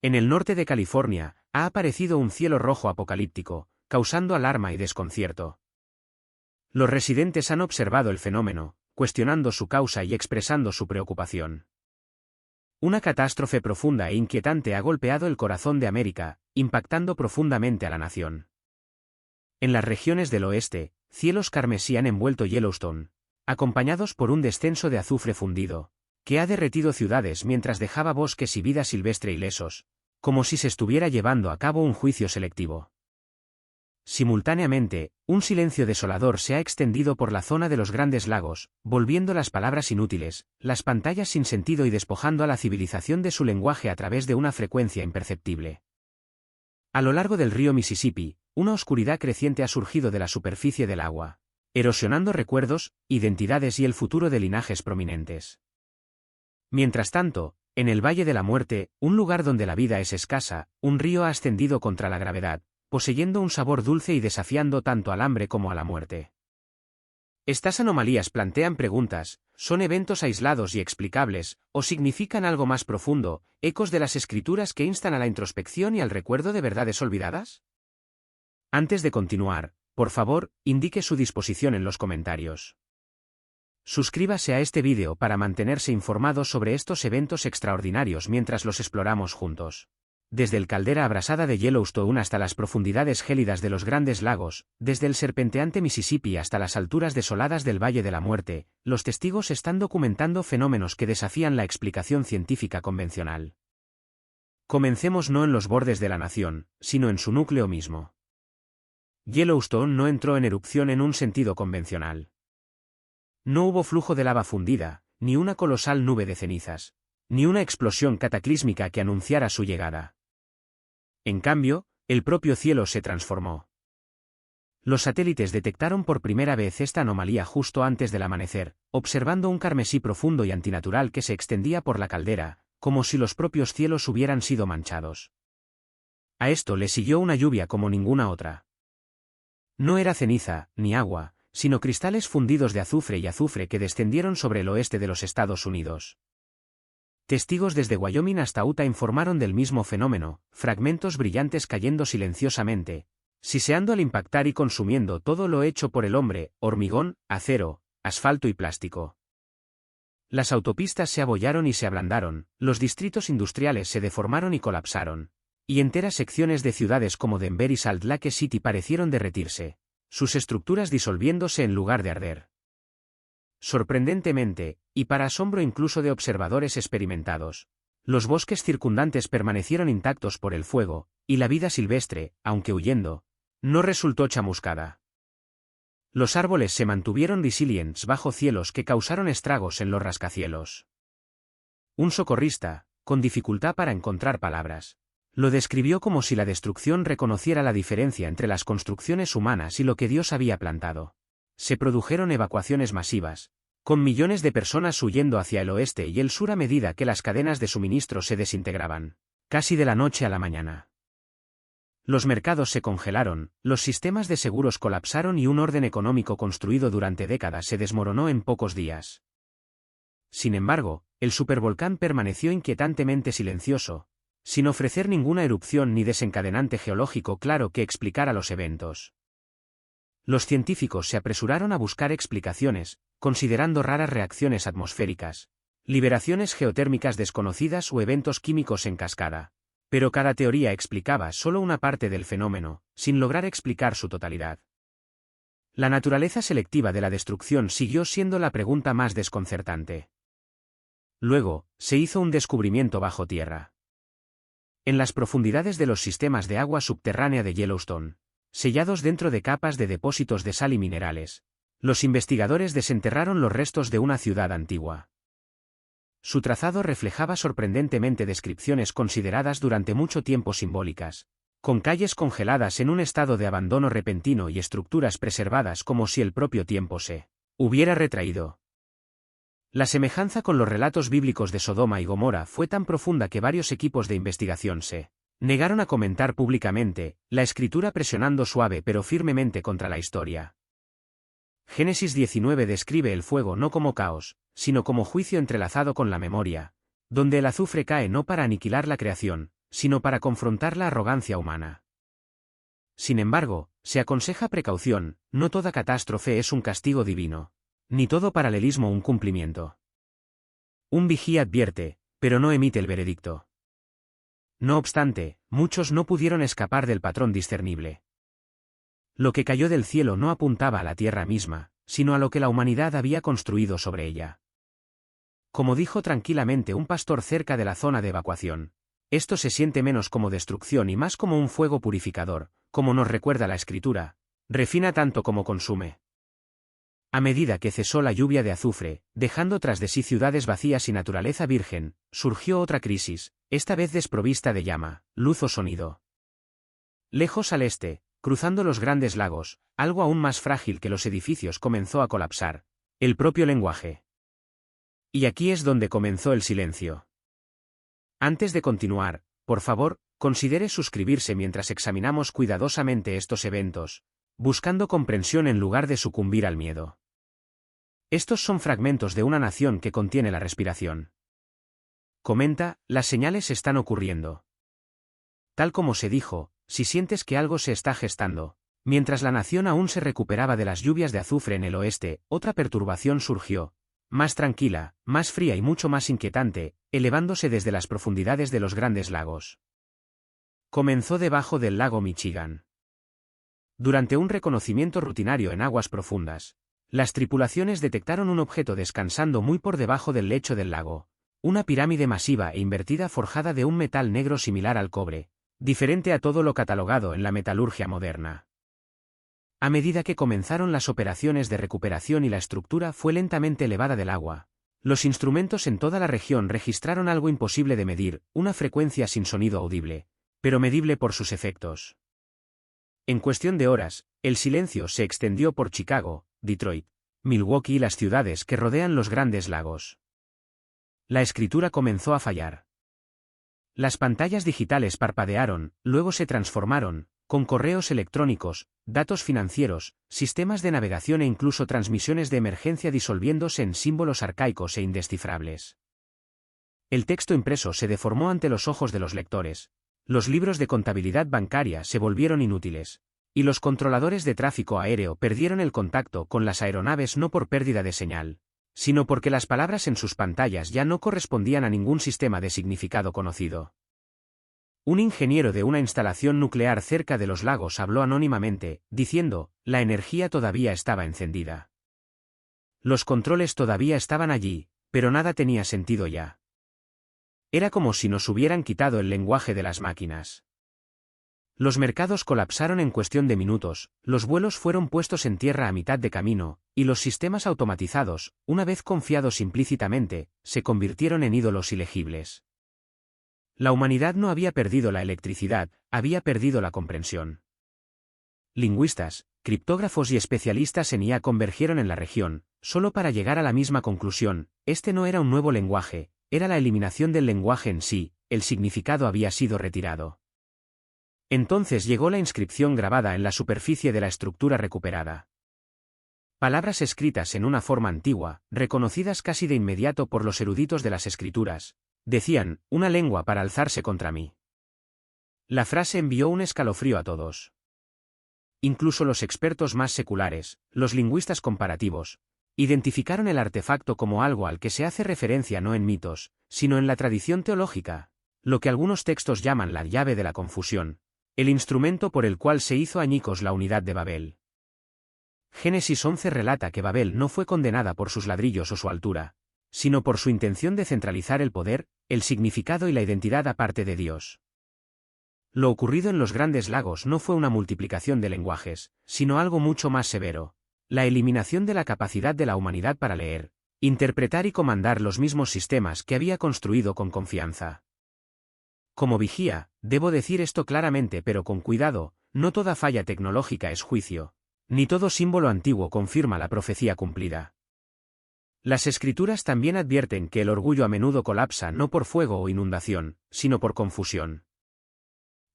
En el norte de California, ha aparecido un cielo rojo apocalíptico, causando alarma y desconcierto. Los residentes han observado el fenómeno, cuestionando su causa y expresando su preocupación. Una catástrofe profunda e inquietante ha golpeado el corazón de América, impactando profundamente a la nación. En las regiones del oeste, cielos carmesí han envuelto Yellowstone, acompañados por un descenso de azufre fundido, que ha derretido ciudades mientras dejaba bosques y vida silvestre ilesos, como si se estuviera llevando a cabo un juicio selectivo. Simultáneamente, un silencio desolador se ha extendido por la zona de los Grandes Lagos, volviendo las palabras inútiles, las pantallas sin sentido y despojando a la civilización de su lenguaje a través de una frecuencia imperceptible. A lo largo del río Mississippi, una oscuridad creciente ha surgido de la superficie del agua, erosionando recuerdos, identidades y el futuro de linajes prominentes. Mientras tanto, en el Valle de la Muerte, un lugar donde la vida es escasa, un río ha ascendido contra la gravedad, poseyendo un sabor dulce y desafiando tanto al hambre como a la muerte. Estas anomalías plantean preguntas: ¿son eventos aislados y explicables, o significan algo más profundo, ecos de las escrituras que instan a la introspección y al recuerdo de verdades olvidadas? Antes de continuar, por favor, indique su disposición en los comentarios. Suscríbase a este vídeo para mantenerse informado sobre estos eventos extraordinarios mientras los exploramos juntos. Desde el caldera abrasada de Yellowstone hasta las profundidades gélidas de los Grandes Lagos, desde el serpenteante Mississippi hasta las alturas desoladas del Valle de la Muerte, los testigos están documentando fenómenos que desafían la explicación científica convencional. Comencemos no en los bordes de la nación, sino en su núcleo mismo. Yellowstone no entró en erupción en un sentido convencional. No hubo flujo de lava fundida, ni una colosal nube de cenizas, ni una explosión cataclísmica que anunciara su llegada. En cambio, el propio cielo se transformó. Los satélites detectaron por primera vez esta anomalía justo antes del amanecer, observando un carmesí profundo y antinatural que se extendía por la caldera, como si los propios cielos hubieran sido manchados. A esto le siguió una lluvia como ninguna otra. No era ceniza, ni agua, sino cristales fundidos de azufre y azufre que descendieron sobre el oeste de los Estados Unidos. Testigos desde Wyoming hasta Utah informaron del mismo fenómeno, fragmentos brillantes cayendo silenciosamente, siseando al impactar y consumiendo todo lo hecho por el hombre: hormigón, acero, asfalto y plástico. Las autopistas se abollaron y se ablandaron, los distritos industriales se deformaron y colapsaron, y enteras secciones de ciudades como Denver y Salt Lake City parecieron derretirse, sus estructuras disolviéndose en lugar de arder. Sorprendentemente, y para asombro incluso de observadores experimentados, los bosques circundantes permanecieron intactos por el fuego, y la vida silvestre, aunque huyendo, no resultó chamuscada. Los árboles se mantuvieron resilientes bajo cielos que causaron estragos en los rascacielos. Un socorrista, con dificultad para encontrar palabras, lo describió como si la destrucción reconociera la diferencia entre las construcciones humanas y lo que Dios había plantado. Se produjeron evacuaciones masivas, con millones de personas huyendo hacia el oeste y el sur a medida que las cadenas de suministro se desintegraban, casi de la noche a la mañana. Los mercados se congelaron, los sistemas de seguros colapsaron y un orden económico construido durante décadas se desmoronó en pocos días. Sin embargo, el supervolcán permaneció inquietantemente silencioso, sin ofrecer ninguna erupción ni desencadenante geológico claro que explicara los eventos. Los científicos se apresuraron a buscar explicaciones, considerando raras reacciones atmosféricas, liberaciones geotérmicas desconocidas o eventos químicos en cascada. Pero cada teoría explicaba solo una parte del fenómeno, sin lograr explicar su totalidad. La naturaleza selectiva de la destrucción siguió siendo la pregunta más desconcertante. Luego, se hizo un descubrimiento bajo tierra. En las profundidades de los sistemas de agua subterránea de Yellowstone, sellados dentro de capas de depósitos de sal y minerales, los investigadores desenterraron los restos de una ciudad antigua. Su trazado reflejaba sorprendentemente descripciones consideradas durante mucho tiempo simbólicas, con calles congeladas en un estado de abandono repentino y estructuras preservadas como si el propio tiempo se hubiera retraído. La semejanza con los relatos bíblicos de Sodoma y Gomorra fue tan profunda que varios equipos de investigación se negaron a comentar públicamente, la escritura presionando suave pero firmemente contra la historia. Génesis 19 describe el fuego no como caos, sino como juicio entrelazado con la memoria, donde el azufre cae no para aniquilar la creación, sino para confrontar la arrogancia humana. Sin embargo, se aconseja precaución, no toda catástrofe es un castigo divino, ni todo paralelismo un cumplimiento. Un vigía advierte, pero no emite el veredicto. No obstante, muchos no pudieron escapar del patrón discernible. Lo que cayó del cielo no apuntaba a la tierra misma, sino a lo que la humanidad había construido sobre ella. Como dijo tranquilamente un pastor cerca de la zona de evacuación, esto se siente menos como destrucción y más como un fuego purificador, como nos recuerda la Escritura, refina tanto como consume. A medida que cesó la lluvia de azufre, dejando tras de sí ciudades vacías y naturaleza virgen, surgió otra crisis, esta vez desprovista de llama, luz o sonido. Lejos al este, cruzando los grandes lagos, algo aún más frágil que los edificios comenzó a colapsar, el propio lenguaje. Y aquí es donde comenzó el silencio. Antes de continuar, por favor, considere suscribirse mientras examinamos cuidadosamente estos eventos, buscando comprensión en lugar de sucumbir al miedo. Estos son fragmentos de una nación que contiene la respiración. Comenta, las señales están ocurriendo. Tal como se dijo, si sientes que algo se está gestando, mientras la nación aún se recuperaba de las lluvias de azufre en el oeste, otra perturbación surgió, más tranquila, más fría y mucho más inquietante, elevándose desde las profundidades de los grandes lagos. Comenzó debajo del lago Michigan. Durante un reconocimiento rutinario en aguas profundas, las tripulaciones detectaron un objeto descansando muy por debajo del lecho del lago, una pirámide masiva e invertida forjada de un metal negro similar al cobre, diferente a todo lo catalogado en la metalurgia moderna. A medida que comenzaron las operaciones de recuperación y la estructura fue lentamente elevada del agua, los instrumentos en toda la región registraron algo imposible de medir, una frecuencia sin sonido audible, pero medible por sus efectos. En cuestión de horas, el silencio se extendió por Chicago, Detroit, Milwaukee y las ciudades que rodean los grandes lagos. La escritura comenzó a fallar. Las pantallas digitales parpadearon, luego se transformaron, con correos electrónicos, datos financieros, sistemas de navegación e incluso transmisiones de emergencia disolviéndose en símbolos arcaicos e indescifrables. El texto impreso se deformó ante los ojos de los lectores, los libros de contabilidad bancaria se volvieron inútiles, y los controladores de tráfico aéreo perdieron el contacto con las aeronaves no por pérdida de señal, sino porque las palabras en sus pantallas ya no correspondían a ningún sistema de significado conocido. Un ingeniero de una instalación nuclear cerca de los lagos habló anónimamente, diciendo, la energía todavía estaba encendida. Los controles todavía estaban allí, pero nada tenía sentido ya. Era como si nos hubieran quitado el lenguaje de las máquinas. Los mercados colapsaron en cuestión de minutos, los vuelos fueron puestos en tierra a mitad de camino, y los sistemas automatizados, una vez confiados implícitamente, se convirtieron en ídolos ilegibles. La humanidad no había perdido la electricidad, había perdido la comprensión. Lingüistas, criptógrafos y especialistas en IA convergieron en la región, solo para llegar a la misma conclusión, este no era un nuevo lenguaje, era la eliminación del lenguaje en sí, el significado había sido retirado. Entonces llegó la inscripción grabada en la superficie de la estructura recuperada. Palabras escritas en una forma antigua, reconocidas casi de inmediato por los eruditos de las escrituras, decían, una lengua para alzarse contra mí. La frase envió un escalofrío a todos. Incluso los expertos más seculares, los lingüistas comparativos, identificaron el artefacto como algo al que se hace referencia no en mitos, sino en la tradición teológica, lo que algunos textos llaman la llave de la confusión, el instrumento por el cual se hizo añicos la unidad de Babel. Génesis 11 relata que Babel no fue condenada por sus ladrillos o su altura, sino por su intención de centralizar el poder, el significado y la identidad aparte de Dios. Lo ocurrido en los grandes lagos no fue una multiplicación de lenguajes, sino algo mucho más severo, la eliminación de la capacidad de la humanidad para leer, interpretar y comandar los mismos sistemas que había construido con confianza. Como vigía, debo decir esto claramente pero con cuidado, no toda falla tecnológica es juicio, ni todo símbolo antiguo confirma la profecía cumplida. Las escrituras también advierten que el orgullo a menudo colapsa no por fuego o inundación, sino por confusión.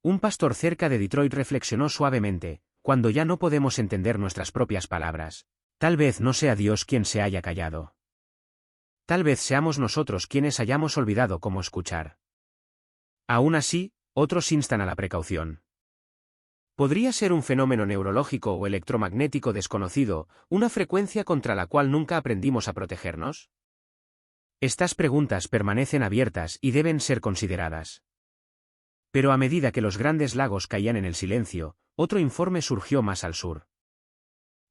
Un pastor cerca de Detroit reflexionó suavemente, cuando ya no podemos entender nuestras propias palabras, tal vez no sea Dios quien se haya callado. Tal vez seamos nosotros quienes hayamos olvidado cómo escuchar. Aún así, otros instan a la precaución. ¿Podría ser un fenómeno neurológico o electromagnético desconocido, una frecuencia contra la cual nunca aprendimos a protegernos? Estas preguntas permanecen abiertas y deben ser consideradas. Pero a medida que los grandes lagos caían en el silencio, otro informe surgió más al sur.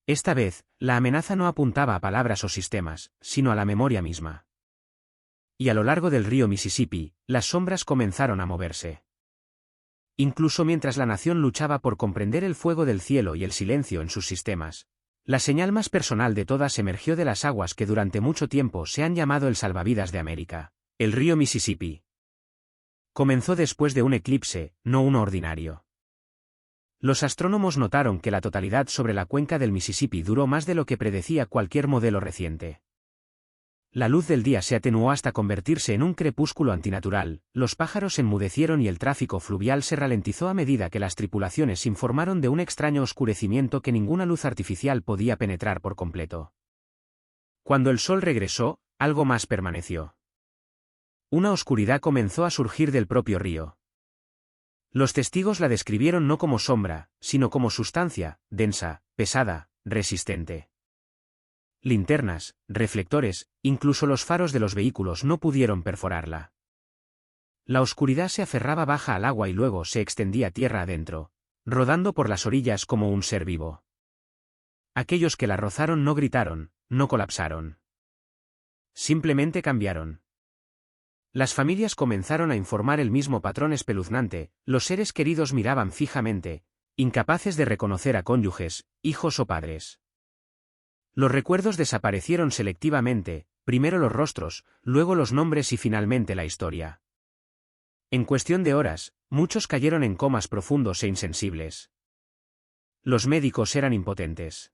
Esta vez, la amenaza no apuntaba a palabras o sistemas, sino a la memoria misma. Y a lo largo del río Mississippi, las sombras comenzaron a moverse. Incluso mientras la nación luchaba por comprender el fuego del cielo y el silencio en sus sistemas, la señal más personal de todas emergió de las aguas que durante mucho tiempo se han llamado el salvavidas de América, el río Mississippi. Comenzó después de un eclipse, no uno ordinario. Los astrónomos notaron que la totalidad sobre la cuenca del Mississippi duró más de lo que predecía cualquier modelo reciente. La luz del día se atenuó hasta convertirse en un crepúsculo antinatural, los pájaros enmudecieron y el tráfico fluvial se ralentizó a medida que las tripulaciones informaron de un extraño oscurecimiento que ninguna luz artificial podía penetrar por completo. Cuando el sol regresó, algo más permaneció. Una oscuridad comenzó a surgir del propio río. Los testigos la describieron no como sombra, sino como sustancia, densa, pesada, resistente. Linternas, reflectores, incluso los faros de los vehículos no pudieron perforarla. La oscuridad se aferraba baja al agua y luego se extendía tierra adentro, rodando por las orillas como un ser vivo. Aquellos que la rozaron no gritaron, no colapsaron. Simplemente cambiaron. Las familias comenzaron a informar el mismo patrón espeluznante, los seres queridos miraban fijamente, incapaces de reconocer a cónyuges, hijos o padres. Los recuerdos desaparecieron selectivamente, primero los rostros, luego los nombres y finalmente la historia. En cuestión de horas, muchos cayeron en comas profundos e insensibles. Los médicos eran impotentes.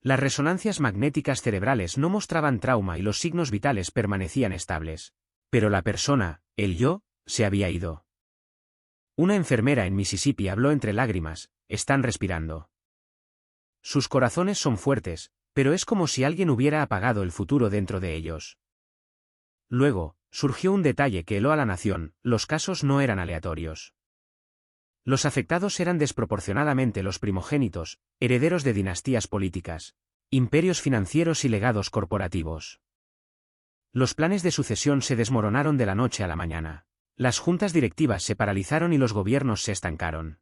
Las resonancias magnéticas cerebrales no mostraban trauma y los signos vitales permanecían estables. Pero la persona, el yo, se había ido. Una enfermera en Mississippi habló entre lágrimas, están respirando. Sus corazones son fuertes, pero es como si alguien hubiera apagado el futuro dentro de ellos. Luego, surgió un detalle que heló a la nación, los casos no eran aleatorios. Los afectados eran desproporcionadamente los primogénitos, herederos de dinastías políticas, imperios financieros y legados corporativos. Los planes de sucesión se desmoronaron de la noche a la mañana. Las juntas directivas se paralizaron y los gobiernos se estancaron.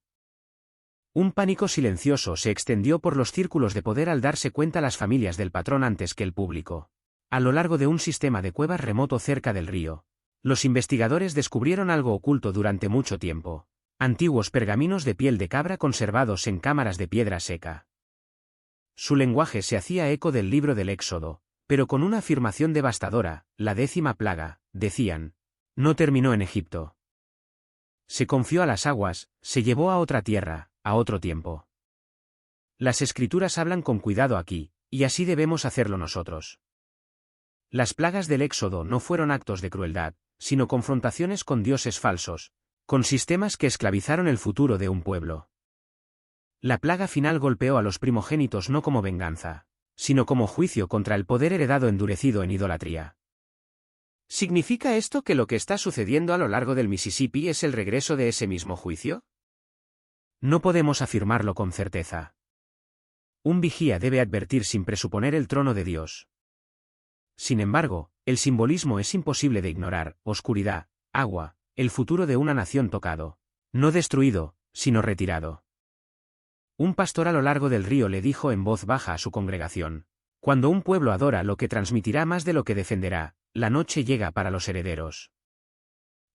Un pánico silencioso se extendió por los círculos de poder al darse cuenta las familias del patrón antes que el público. A lo largo de un sistema de cuevas remoto cerca del río, los investigadores descubrieron algo oculto durante mucho tiempo. Antiguos pergaminos de piel de cabra conservados en cámaras de piedra seca. Su lenguaje se hacía eco del libro del Éxodo, pero con una afirmación devastadora, la 10ª plaga, decían, no terminó en Egipto. Se confió a las aguas, se llevó a otra tierra, a otro tiempo. Las escrituras hablan con cuidado aquí, y así debemos hacerlo nosotros. Las plagas del Éxodo no fueron actos de crueldad, sino confrontaciones con dioses falsos, con sistemas que esclavizaron el futuro de un pueblo. La plaga final golpeó a los primogénitos no como venganza, sino como juicio contra el poder heredado endurecido en idolatría. ¿Significa esto que lo que está sucediendo a lo largo del Mississippi es el regreso de ese mismo juicio? No podemos afirmarlo con certeza. Un vigía debe advertir sin presuponer el trono de Dios. Sin embargo, el simbolismo es imposible de ignorar: oscuridad, agua, el futuro de una nación tocado, no destruido, sino retirado. Un pastor a lo largo del río le dijo en voz baja a su congregación: cuando un pueblo adora lo que transmitirá más de lo que defenderá, la noche llega para los herederos.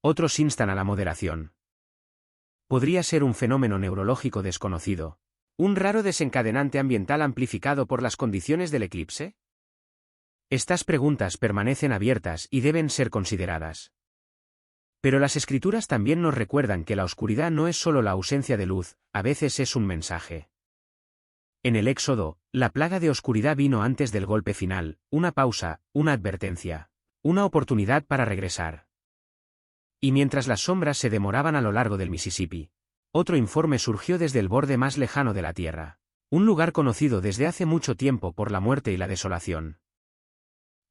Otros instan a la moderación. Podría ser un fenómeno neurológico desconocido, un raro desencadenante ambiental amplificado por las condiciones del eclipse. Estas preguntas permanecen abiertas y deben ser consideradas. Pero las escrituras también nos recuerdan que la oscuridad no es solo la ausencia de luz, a veces es un mensaje. En el Éxodo, la plaga de oscuridad vino antes del golpe final, una pausa, una advertencia, una oportunidad para regresar. Y mientras las sombras se demoraban a lo largo del Mississippi, otro informe surgió desde el borde más lejano de la tierra, un lugar conocido desde hace mucho tiempo por la muerte y la desolación.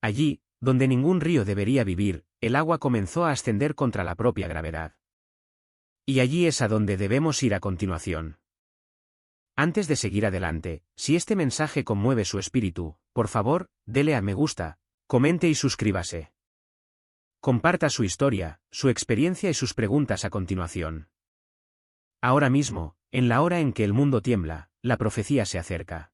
Allí, donde ningún río debería vivir, el agua comenzó a ascender contra la propia gravedad. Y allí es a donde debemos ir a continuación. Antes de seguir adelante, si este mensaje conmueve su espíritu, por favor, dele a me gusta, comente y suscríbase. Comparta su historia, su experiencia y sus preguntas a continuación. Ahora mismo, en la hora en que el mundo tiembla, la profecía se acerca.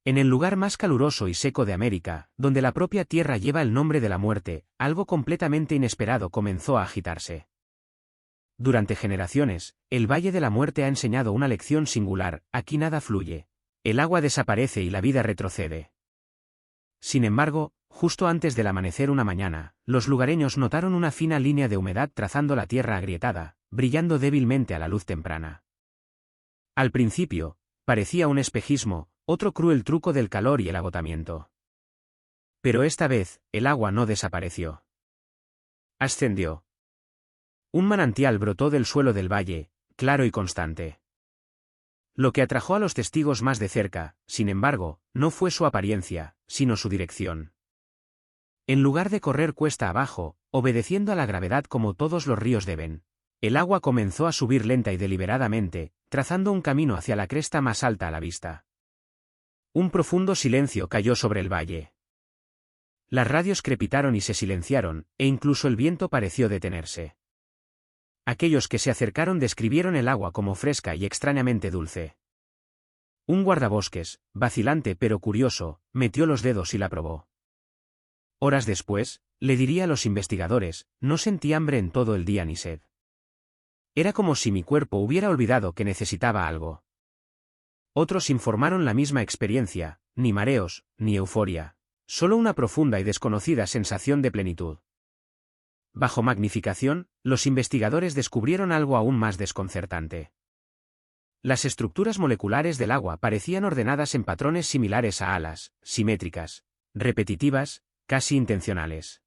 En el lugar más caluroso y seco de América, donde la propia tierra lleva el nombre de la muerte, algo completamente inesperado comenzó a agitarse. Durante generaciones, el Valle de la Muerte ha enseñado una lección singular: aquí nada fluye. El agua desaparece y la vida retrocede. Sin embargo, justo antes del amanecer una mañana, los lugareños notaron una fina línea de humedad trazando la tierra agrietada, brillando débilmente a la luz temprana. Al principio, parecía un espejismo, otro cruel truco del calor y el agotamiento. Pero esta vez, el agua no desapareció. Ascendió. Un manantial brotó del suelo del valle, claro y constante. Lo que atrajo a los testigos más de cerca, sin embargo, no fue su apariencia, sino su dirección. En lugar de correr cuesta abajo, obedeciendo a la gravedad como todos los ríos deben, el agua comenzó a subir lenta y deliberadamente, trazando un camino hacia la cresta más alta a la vista. Un profundo silencio cayó sobre el valle. Las radios crepitaron y se silenciaron, e incluso el viento pareció detenerse. Aquellos que se acercaron describieron el agua como fresca y extrañamente dulce. Un guardabosques, vacilante pero curioso, metió los dedos y la probó. Horas después, le diría a los investigadores, no sentí hambre en todo el día ni sed. Era como si mi cuerpo hubiera olvidado que necesitaba algo. Otros informaron la misma experiencia, ni mareos, ni euforia, solo una profunda y desconocida sensación de plenitud. Bajo magnificación, los investigadores descubrieron algo aún más desconcertante. Las estructuras moleculares del agua parecían ordenadas en patrones similares a alas, simétricas, repetitivas, casi intencionales.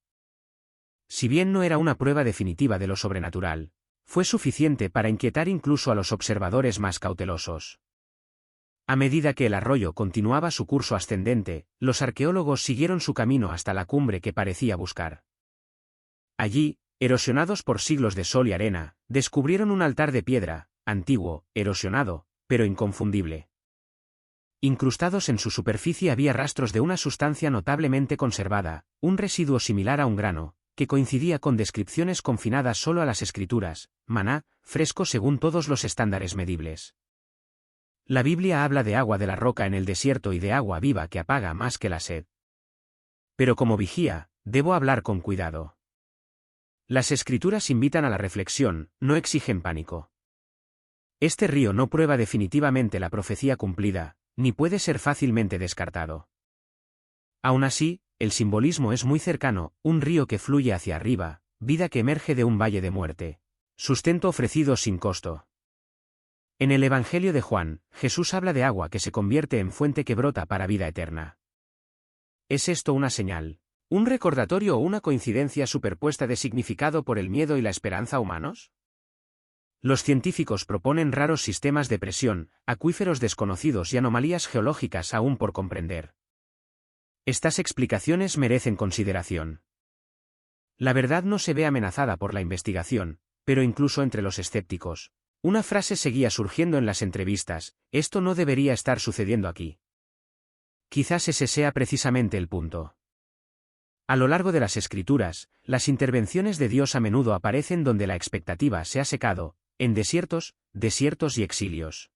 Si bien no era una prueba definitiva de lo sobrenatural, fue suficiente para inquietar incluso a los observadores más cautelosos. A medida que el arroyo continuaba su curso ascendente, los arqueólogos siguieron su camino hasta la cumbre que parecía buscar. Allí, erosionados por siglos de sol y arena, descubrieron un altar de piedra, antiguo, erosionado, pero inconfundible. Incrustados en su superficie había rastros de una sustancia notablemente conservada, un residuo similar a un grano, que coincidía con descripciones confinadas solo a las escrituras: maná, fresco según todos los estándares medibles. La Biblia habla de agua de la roca en el desierto y de agua viva que apaga más que la sed. Pero como vigía, debo hablar con cuidado. Las escrituras invitan a la reflexión, no exigen pánico. Este río no prueba definitivamente la profecía cumplida, ni puede ser fácilmente descartado. Aún así, el simbolismo es muy cercano: un río que fluye hacia arriba, vida que emerge de un valle de muerte, sustento ofrecido sin costo. En el Evangelio de Juan, Jesús habla de agua que se convierte en fuente que brota para vida eterna. ¿Es esto una señal, un recordatorio o una coincidencia superpuesta de significado por el miedo y la esperanza humanos? Los científicos proponen raros sistemas de presión, acuíferos desconocidos y anomalías geológicas aún por comprender. Estas explicaciones merecen consideración. La verdad no se ve amenazada por la investigación, pero incluso entre los escépticos, una frase seguía surgiendo en las entrevistas: esto no debería estar sucediendo aquí. Quizás ese sea precisamente el punto. A lo largo de las Escrituras, las intervenciones de Dios a menudo aparecen donde la expectativa se ha secado, en desiertos, desiertos y exilios.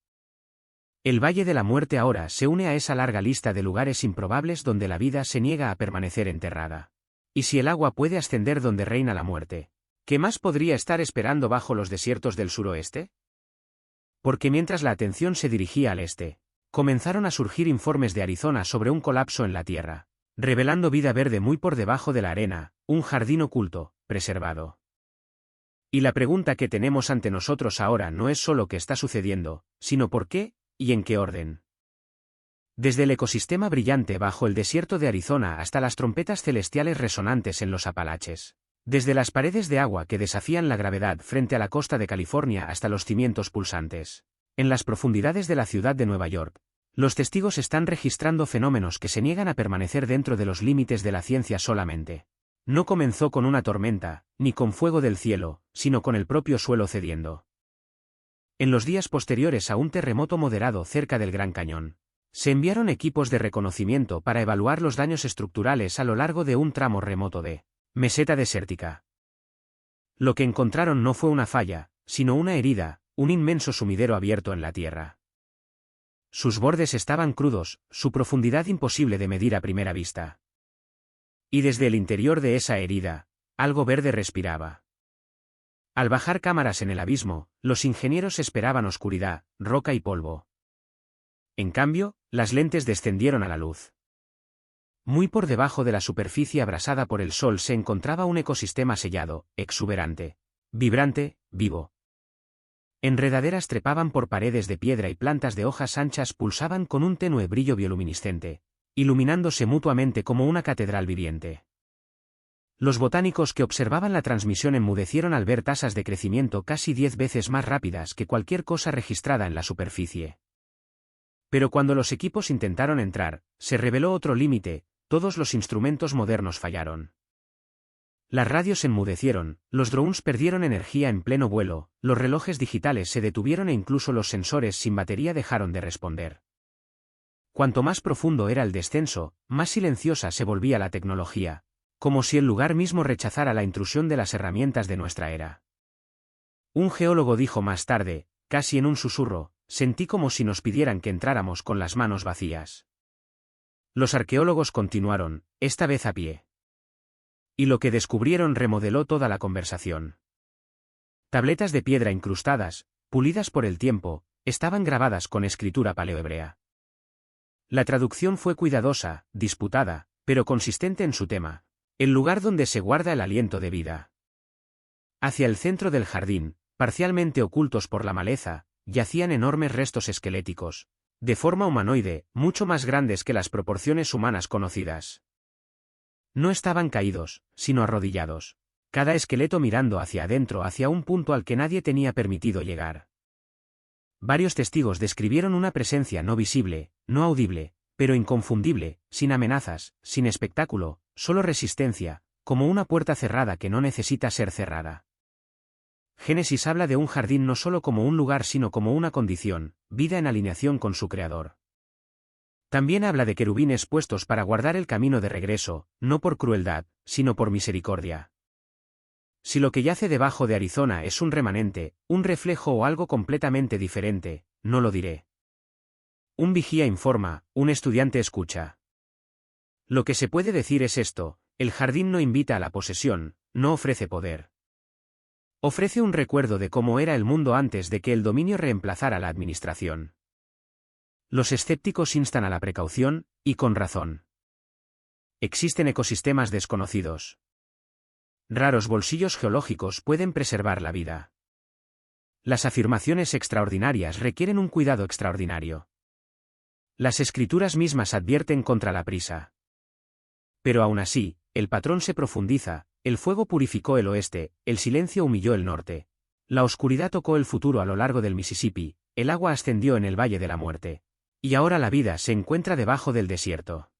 El Valle de la Muerte ahora se une a esa larga lista de lugares improbables donde la vida se niega a permanecer enterrada. Y si el agua puede ascender donde reina la muerte, ¿qué más podría estar esperando bajo los desiertos del suroeste? Porque mientras la atención se dirigía al este, comenzaron a surgir informes de Arizona sobre un colapso en la tierra, revelando vida verde muy por debajo de la arena, un jardín oculto, preservado. Y la pregunta que tenemos ante nosotros ahora no es solo qué está sucediendo, sino por qué, y en qué orden. Desde el ecosistema brillante bajo el desierto de Arizona hasta las trompetas celestiales resonantes en los Apalaches. Desde las paredes de agua que desafían la gravedad frente a la costa de California hasta los cimientos pulsantes. En las profundidades de la ciudad de Nueva York, los testigos están registrando fenómenos que se niegan a permanecer dentro de los límites de la ciencia solamente. No comenzó con una tormenta, ni con fuego del cielo, sino con el propio suelo cediendo. En los días posteriores a un terremoto moderado cerca del Gran Cañón, se enviaron equipos de reconocimiento para evaluar los daños estructurales a lo largo de un tramo remoto de meseta desértica. Lo que encontraron no fue una falla, sino una herida, un inmenso sumidero abierto en la tierra. Sus bordes estaban crudos, su profundidad imposible de medir a primera vista. Y desde el interior de esa herida, algo verde respiraba. Al bajar cámaras en el abismo, los ingenieros esperaban oscuridad, roca y polvo. En cambio, las lentes descendieron a la luz. Muy por debajo de la superficie abrasada por el sol se encontraba un ecosistema sellado, exuberante, vibrante, vivo. Enredaderas trepaban por paredes de piedra y plantas de hojas anchas pulsaban con un tenue brillo bioluminiscente, iluminándose mutuamente como una catedral viviente. Los botánicos que observaban la transmisión enmudecieron al ver tasas de crecimiento casi 10 veces más rápidas que cualquier cosa registrada en la superficie. Pero cuando los equipos intentaron entrar, se reveló otro límite, todos los instrumentos modernos fallaron. Las radios enmudecieron, los drones perdieron energía en pleno vuelo, los relojes digitales se detuvieron e incluso los sensores sin batería dejaron de responder. Cuanto más profundo era el descenso, más silenciosa se volvía la tecnología, como si el lugar mismo rechazara la intrusión de las herramientas de nuestra era. Un geólogo dijo más tarde, casi en un susurro, sentí como si nos pidieran que entráramos con las manos vacías. Los arqueólogos continuaron, esta vez a pie. Y lo que descubrieron remodeló toda la conversación. Tabletas de piedra incrustadas, pulidas por el tiempo, estaban grabadas con escritura paleohebrea. La traducción fue cuidadosa, disputada, pero consistente en su tema, el lugar donde se guarda el aliento de vida. Hacia el centro del jardín, parcialmente ocultos por la maleza, yacían enormes restos esqueléticos, de forma humanoide, mucho más grandes que las proporciones humanas conocidas. No estaban caídos, sino arrodillados, cada esqueleto mirando hacia adentro hacia un punto al que nadie tenía permitido llegar. Varios testigos describieron una presencia no visible, no audible, pero inconfundible, sin amenazas, sin espectáculo, solo resistencia, como una puerta cerrada que no necesita ser cerrada. Génesis habla de un jardín no solo como un lugar sino como una condición, vida en alineación con su creador. También habla de querubines puestos para guardar el camino de regreso, no por crueldad, sino por misericordia. Si lo que yace debajo de Arizona es un remanente, un reflejo o algo completamente diferente, no lo diré. Un vigía informa, un estudiante escucha. Lo que se puede decir es esto, el jardín no invita a la posesión, no ofrece poder. Ofrece un recuerdo de cómo era el mundo antes de que el dominio reemplazara la administración. Los escépticos instan a la precaución, y con razón. Existen ecosistemas desconocidos. Raros bolsillos geológicos pueden preservar la vida. Las afirmaciones extraordinarias requieren un cuidado extraordinario. Las escrituras mismas advierten contra la prisa. Pero aún así, el patrón se profundiza, el fuego purificó el oeste, el silencio humilló el norte. La oscuridad tocó el futuro a lo largo del Mississippi, el agua ascendió en el Valle de la Muerte. Y ahora la vida se encuentra debajo del desierto.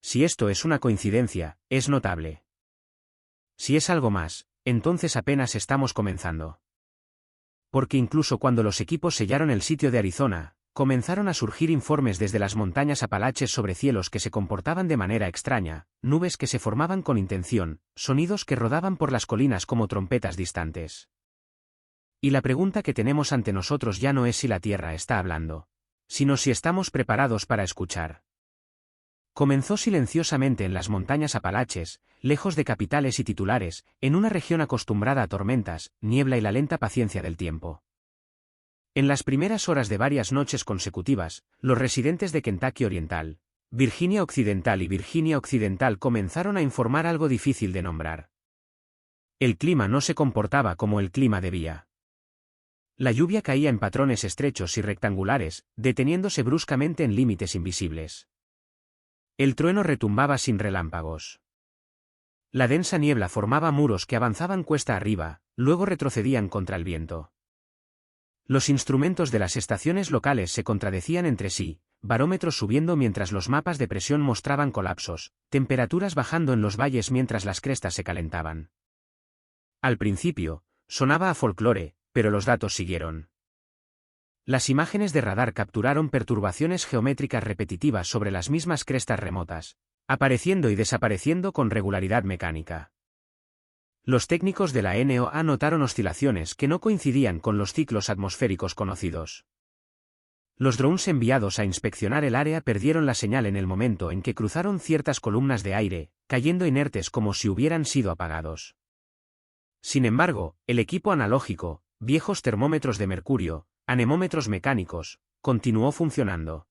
Si esto es una coincidencia, es notable. Si es algo más, entonces apenas estamos comenzando. Porque incluso cuando los equipos sellaron el sitio de Arizona, comenzaron a surgir informes desde las montañas Apalaches sobre cielos que se comportaban de manera extraña, nubes que se formaban con intención, sonidos que rodaban por las colinas como trompetas distantes. Y la pregunta que tenemos ante nosotros ya no es si la Tierra está hablando, sino si estamos preparados para escuchar. Comenzó silenciosamente en las montañas Apalaches, lejos de capitales y titulares, en una región acostumbrada a tormentas, niebla y la lenta paciencia del tiempo. En las primeras horas de varias noches consecutivas, los residentes de Kentucky Oriental, Virginia Occidental y Virginia Occidental comenzaron a informar algo difícil de nombrar. El clima no se comportaba como el clima debía. La lluvia caía en patrones estrechos y rectangulares, deteniéndose bruscamente en límites invisibles. El trueno retumbaba sin relámpagos. La densa niebla formaba muros que avanzaban cuesta arriba, luego retrocedían contra el viento. Los instrumentos de las estaciones locales se contradecían entre sí, barómetros subiendo mientras los mapas de presión mostraban colapsos, temperaturas bajando en los valles mientras las crestas se calentaban. Al principio, sonaba a folclore, pero los datos siguieron. Las imágenes de radar capturaron perturbaciones geométricas repetitivas sobre las mismas crestas remotas, apareciendo y desapareciendo con regularidad mecánica. Los técnicos de la NOAA notaron oscilaciones que no coincidían con los ciclos atmosféricos conocidos. Los drones enviados a inspeccionar el área perdieron la señal en el momento en que cruzaron ciertas columnas de aire, cayendo inertes como si hubieran sido apagados. Sin embargo, el equipo analógico, viejos termómetros de mercurio, anemómetros mecánicos, continuó funcionando.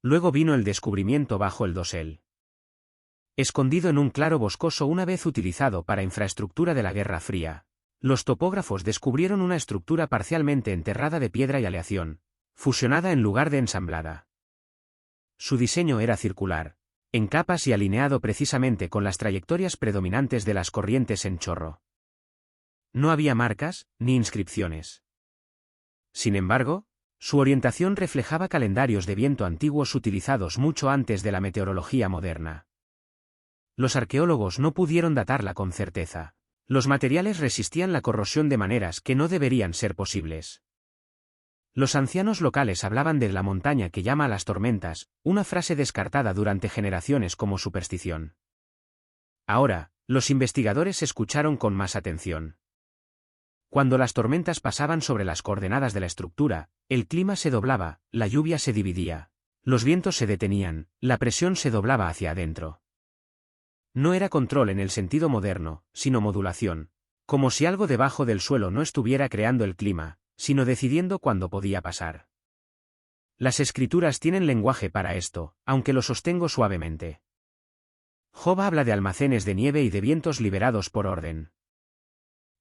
Luego vino el descubrimiento bajo el dosel. Escondido en un claro boscoso una vez utilizado para infraestructura de la Guerra Fría, los topógrafos descubrieron una estructura parcialmente enterrada de piedra y aleación, fusionada en lugar de ensamblada. Su diseño era circular, en capas y alineado precisamente con las trayectorias predominantes de las corrientes en chorro. No había marcas, ni inscripciones. Sin embargo, su orientación reflejaba calendarios de viento antiguos utilizados mucho antes de la meteorología moderna. Los arqueólogos no pudieron datarla con certeza. Los materiales resistían la corrosión de maneras que no deberían ser posibles. Los ancianos locales hablaban de la montaña que llama a las tormentas, una frase descartada durante generaciones como superstición. Ahora, los investigadores escucharon con más atención. Cuando las tormentas pasaban sobre las coordenadas de la estructura, el clima se doblaba, la lluvia se dividía, los vientos se detenían, la presión se doblaba hacia adentro. No era control en el sentido moderno, sino modulación, como si algo debajo del suelo no estuviera creando el clima, sino decidiendo cuándo podía pasar. Las escrituras tienen lenguaje para esto, aunque lo sostengo suavemente. Job habla de almacenes de nieve y de vientos liberados por orden.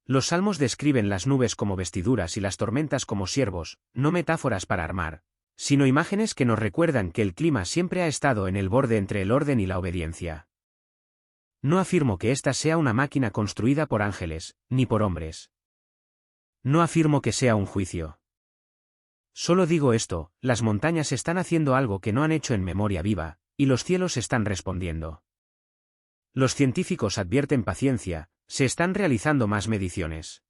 Los salmos describen las nubes como vestiduras y las tormentas como siervos, no metáforas para armar, sino imágenes que nos recuerdan que el clima siempre ha estado en el borde entre el orden y la obediencia. No afirmo que esta sea una máquina construida por ángeles, ni por hombres. No afirmo que sea un juicio. Solo digo esto, las montañas están haciendo algo que no han hecho en memoria viva, y los cielos están respondiendo. Los científicos advierten paciencia, se están realizando más mediciones.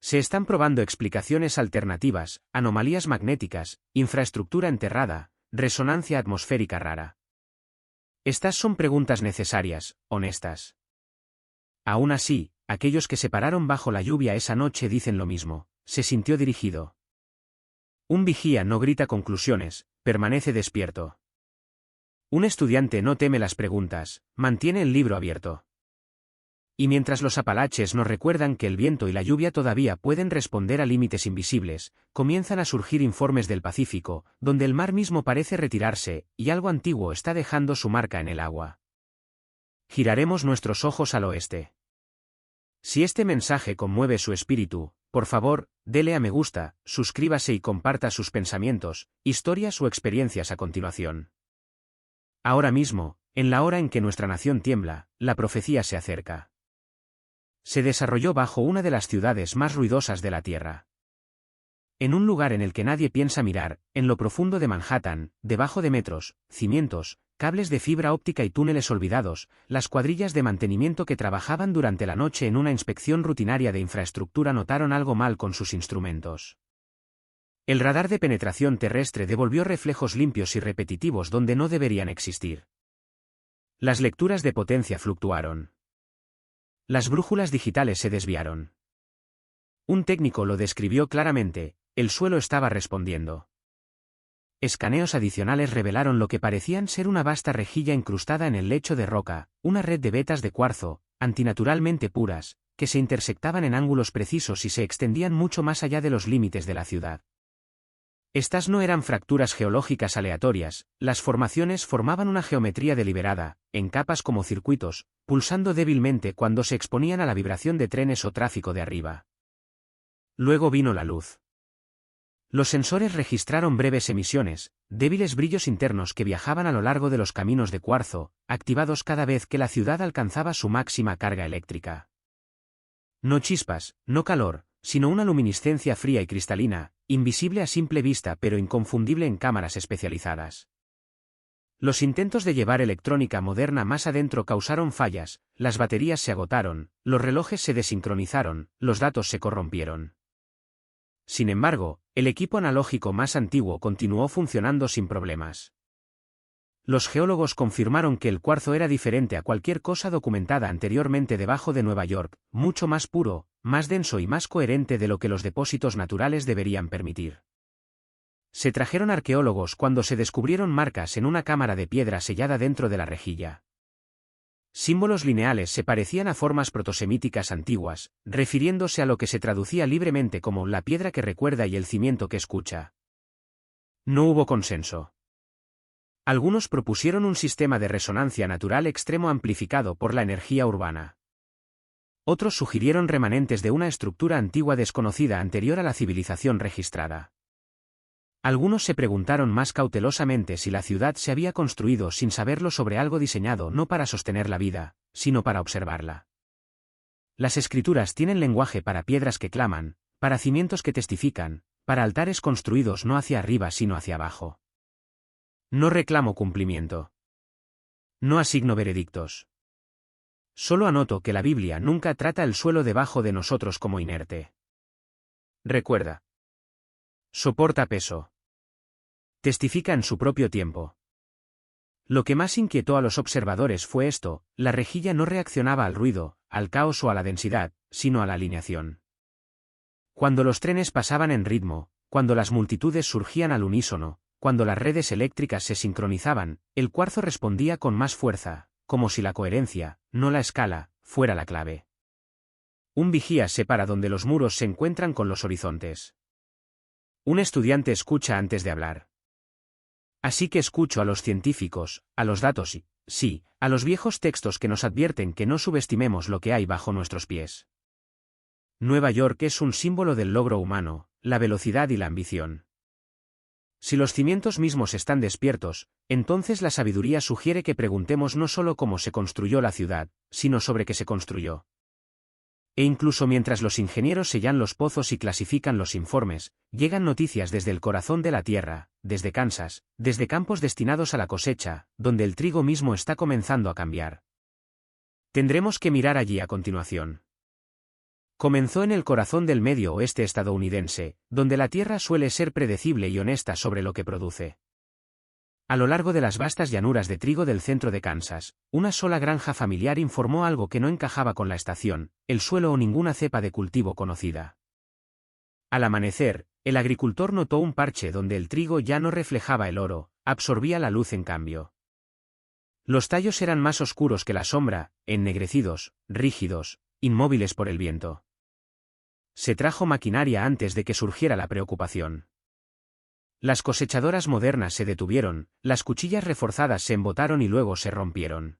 Se están probando explicaciones alternativas, anomalías magnéticas, infraestructura enterrada, resonancia atmosférica rara. Estas son preguntas necesarias, honestas. Aún así, aquellos que se pararon bajo la lluvia esa noche dicen lo mismo, se sintió dirigido. Un vigía no grita conclusiones, permanece despierto. Un estudiante no teme las preguntas, mantiene el libro abierto. Y mientras los Apalaches nos recuerdan que el viento y la lluvia todavía pueden responder a límites invisibles, comienzan a surgir informes del Pacífico, donde el mar mismo parece retirarse, y algo antiguo está dejando su marca en el agua. Giraremos nuestros ojos al oeste. Si este mensaje conmueve su espíritu, por favor, dele a me gusta, suscríbase y comparta sus pensamientos, historias o experiencias a continuación. Ahora mismo, en la hora en que nuestra nación tiembla, la profecía se acerca. Se desarrolló bajo una de las ciudades más ruidosas de la Tierra. En un lugar en el que nadie piensa mirar, en lo profundo de Manhattan, debajo de metros, cimientos, cables de fibra óptica y túneles olvidados, las cuadrillas de mantenimiento que trabajaban durante la noche en una inspección rutinaria de infraestructura notaron algo mal con sus instrumentos. El radar de penetración terrestre devolvió reflejos limpios y repetitivos donde no deberían existir. Las lecturas de potencia fluctuaron. Las brújulas digitales se desviaron. Un técnico lo describió claramente, el suelo estaba respondiendo. Escaneos adicionales revelaron lo que parecían ser una vasta rejilla incrustada en el lecho de roca, una red de vetas de cuarzo, antinaturalmente puras, que se intersectaban en ángulos precisos y se extendían mucho más allá de los límites de la ciudad. Estas no eran fracturas geológicas aleatorias, las formaciones formaban una geometría deliberada, en capas como circuitos, pulsando débilmente cuando se exponían a la vibración de trenes o tráfico de arriba. Luego vino la luz. Los sensores registraron breves emisiones, débiles brillos internos que viajaban a lo largo de los caminos de cuarzo, activados cada vez que la ciudad alcanzaba su máxima carga eléctrica. No chispas, no calor, sino una luminiscencia fría y cristalina, invisible a simple vista pero inconfundible en cámaras especializadas. Los intentos de llevar electrónica moderna más adentro causaron fallas, las baterías se agotaron, los relojes se desincronizaron, los datos se corrompieron. Sin embargo, el equipo analógico más antiguo continuó funcionando sin problemas. Los geólogos confirmaron que el cuarzo era diferente a cualquier cosa documentada anteriormente debajo de Nueva York, mucho más puro, más denso y más coherente de lo que los depósitos naturales deberían permitir. Se trajeron arqueólogos cuando se descubrieron marcas en una cámara de piedra sellada dentro de la rejilla. Símbolos lineales se parecían a formas protosemíticas antiguas, refiriéndose a lo que se traducía libremente como la piedra que recuerda y el cimiento que escucha. No hubo consenso. Algunos propusieron un sistema de resonancia natural extremo amplificado por la energía urbana. Otros sugirieron remanentes de una estructura antigua desconocida anterior a la civilización registrada. Algunos se preguntaron más cautelosamente si la ciudad se había construido sin saberlo sobre algo diseñado no para sostener la vida, sino para observarla. Las escrituras tienen lenguaje para piedras que claman, para cimientos que testifican, para altares construidos no hacia arriba sino hacia abajo. No reclamo cumplimiento. No asigno veredictos. Solo anoto que la Biblia nunca trata el suelo debajo de nosotros como inerte. Recuerda. Soporta peso. Testifica en su propio tiempo. Lo que más inquietó a los observadores fue esto: la rejilla no reaccionaba al ruido, al caos o a la densidad, sino a la alineación. Cuando los trenes pasaban en ritmo, cuando las multitudes surgían al unísono, cuando las redes eléctricas se sincronizaban, el cuarzo respondía con más fuerza, como si la coherencia, no la escala, fuera la clave. Un vigía separa donde los muros se encuentran con los horizontes. Un estudiante escucha antes de hablar. Así que escucho a los científicos, a los datos y, sí, a los viejos textos que nos advierten que no subestimemos lo que hay bajo nuestros pies. Nueva York es un símbolo del logro humano, la velocidad y la ambición. Si los cimientos mismos están despiertos, entonces la sabiduría sugiere que preguntemos no solo cómo se construyó la ciudad, sino sobre qué se construyó. E incluso mientras los ingenieros sellan los pozos y clasifican los informes, llegan noticias desde el corazón de la tierra, desde Kansas, desde campos destinados a la cosecha, donde el trigo mismo está comenzando a cambiar. Tendremos que mirar allí a continuación. Comenzó en el corazón del medio oeste estadounidense, donde la tierra suele ser predecible y honesta sobre lo que produce. A lo largo de las vastas llanuras de trigo del centro de Kansas, una sola granja familiar informó algo que no encajaba con la estación, el suelo o ninguna cepa de cultivo conocida. Al amanecer, el agricultor notó un parche donde el trigo ya no reflejaba el oro, absorbía la luz en cambio. Los tallos eran más oscuros que la sombra, ennegrecidos, rígidos, inmóviles por el viento. Se trajo maquinaria antes de que surgiera la preocupación. Las cosechadoras modernas se detuvieron, las cuchillas reforzadas se embotaron y luego se rompieron.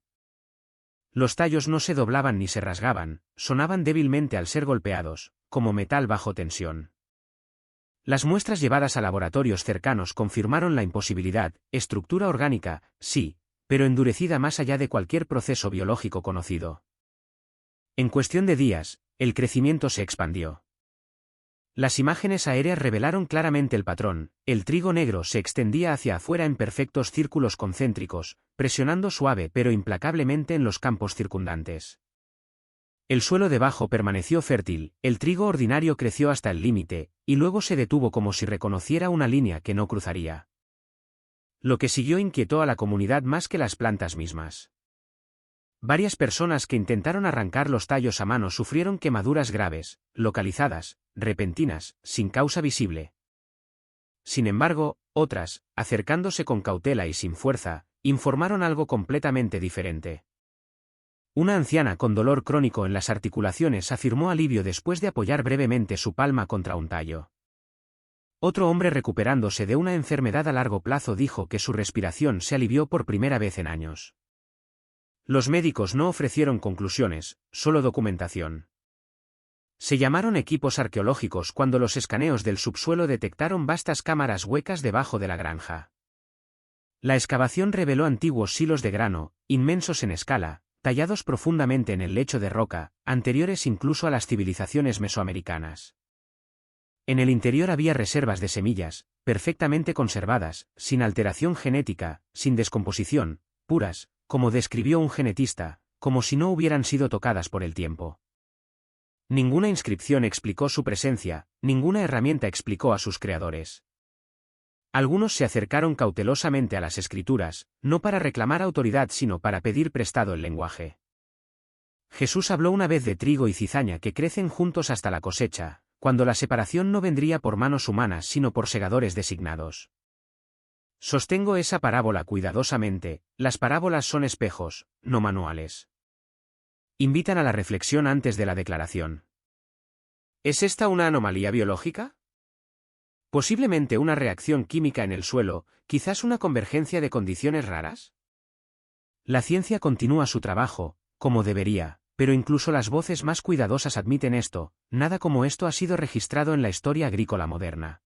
Los tallos no se doblaban ni se rasgaban, sonaban débilmente al ser golpeados, como metal bajo tensión. Las muestras llevadas a laboratorios cercanos confirmaron la imposibilidad: estructura orgánica, sí, pero endurecida más allá de cualquier proceso biológico conocido. En cuestión de días, el crecimiento se expandió. Las imágenes aéreas revelaron claramente el patrón: el trigo negro se extendía hacia afuera en perfectos círculos concéntricos, presionando suave pero implacablemente en los campos circundantes. El suelo debajo permaneció fértil, el trigo ordinario creció hasta el límite, y luego se detuvo como si reconociera una línea que no cruzaría. Lo que siguió inquietó a la comunidad más que las plantas mismas. Varias personas que intentaron arrancar los tallos a mano sufrieron quemaduras graves, localizadas, repentinas, sin causa visible. Sin embargo, otras, acercándose con cautela y sin fuerza, informaron algo completamente diferente. Una anciana con dolor crónico en las articulaciones afirmó alivio después de apoyar brevemente su palma contra un tallo. Otro hombre recuperándose de una enfermedad a largo plazo dijo que su respiración se alivió por primera vez en años. Los médicos no ofrecieron conclusiones, solo documentación. Se llamaron equipos arqueológicos cuando los escaneos del subsuelo detectaron vastas cámaras huecas debajo de la granja. La excavación reveló antiguos silos de grano, inmensos en escala, tallados profundamente en el lecho de roca, anteriores incluso a las civilizaciones mesoamericanas. En el interior había reservas de semillas, perfectamente conservadas, sin alteración genética, sin descomposición, puras, como describió un genetista, como si no hubieran sido tocadas por el tiempo. Ninguna inscripción explicó su presencia, ninguna herramienta explicó a sus creadores. Algunos se acercaron cautelosamente a las escrituras, no para reclamar autoridad sino para pedir prestado el lenguaje. Jesús habló una vez de trigo y cizaña que crecen juntos hasta la cosecha, cuando la separación no vendría por manos humanas sino por segadores designados. Sostengo esa parábola cuidadosamente, las parábolas son espejos, no manuales. Invitan a la reflexión antes de la declaración. ¿Es esta una anomalía biológica? ¿Posiblemente una reacción química en el suelo, quizás una convergencia de condiciones raras? La ciencia continúa su trabajo, como debería, pero incluso las voces más cuidadosas admiten esto, nada como esto ha sido registrado en la historia agrícola moderna.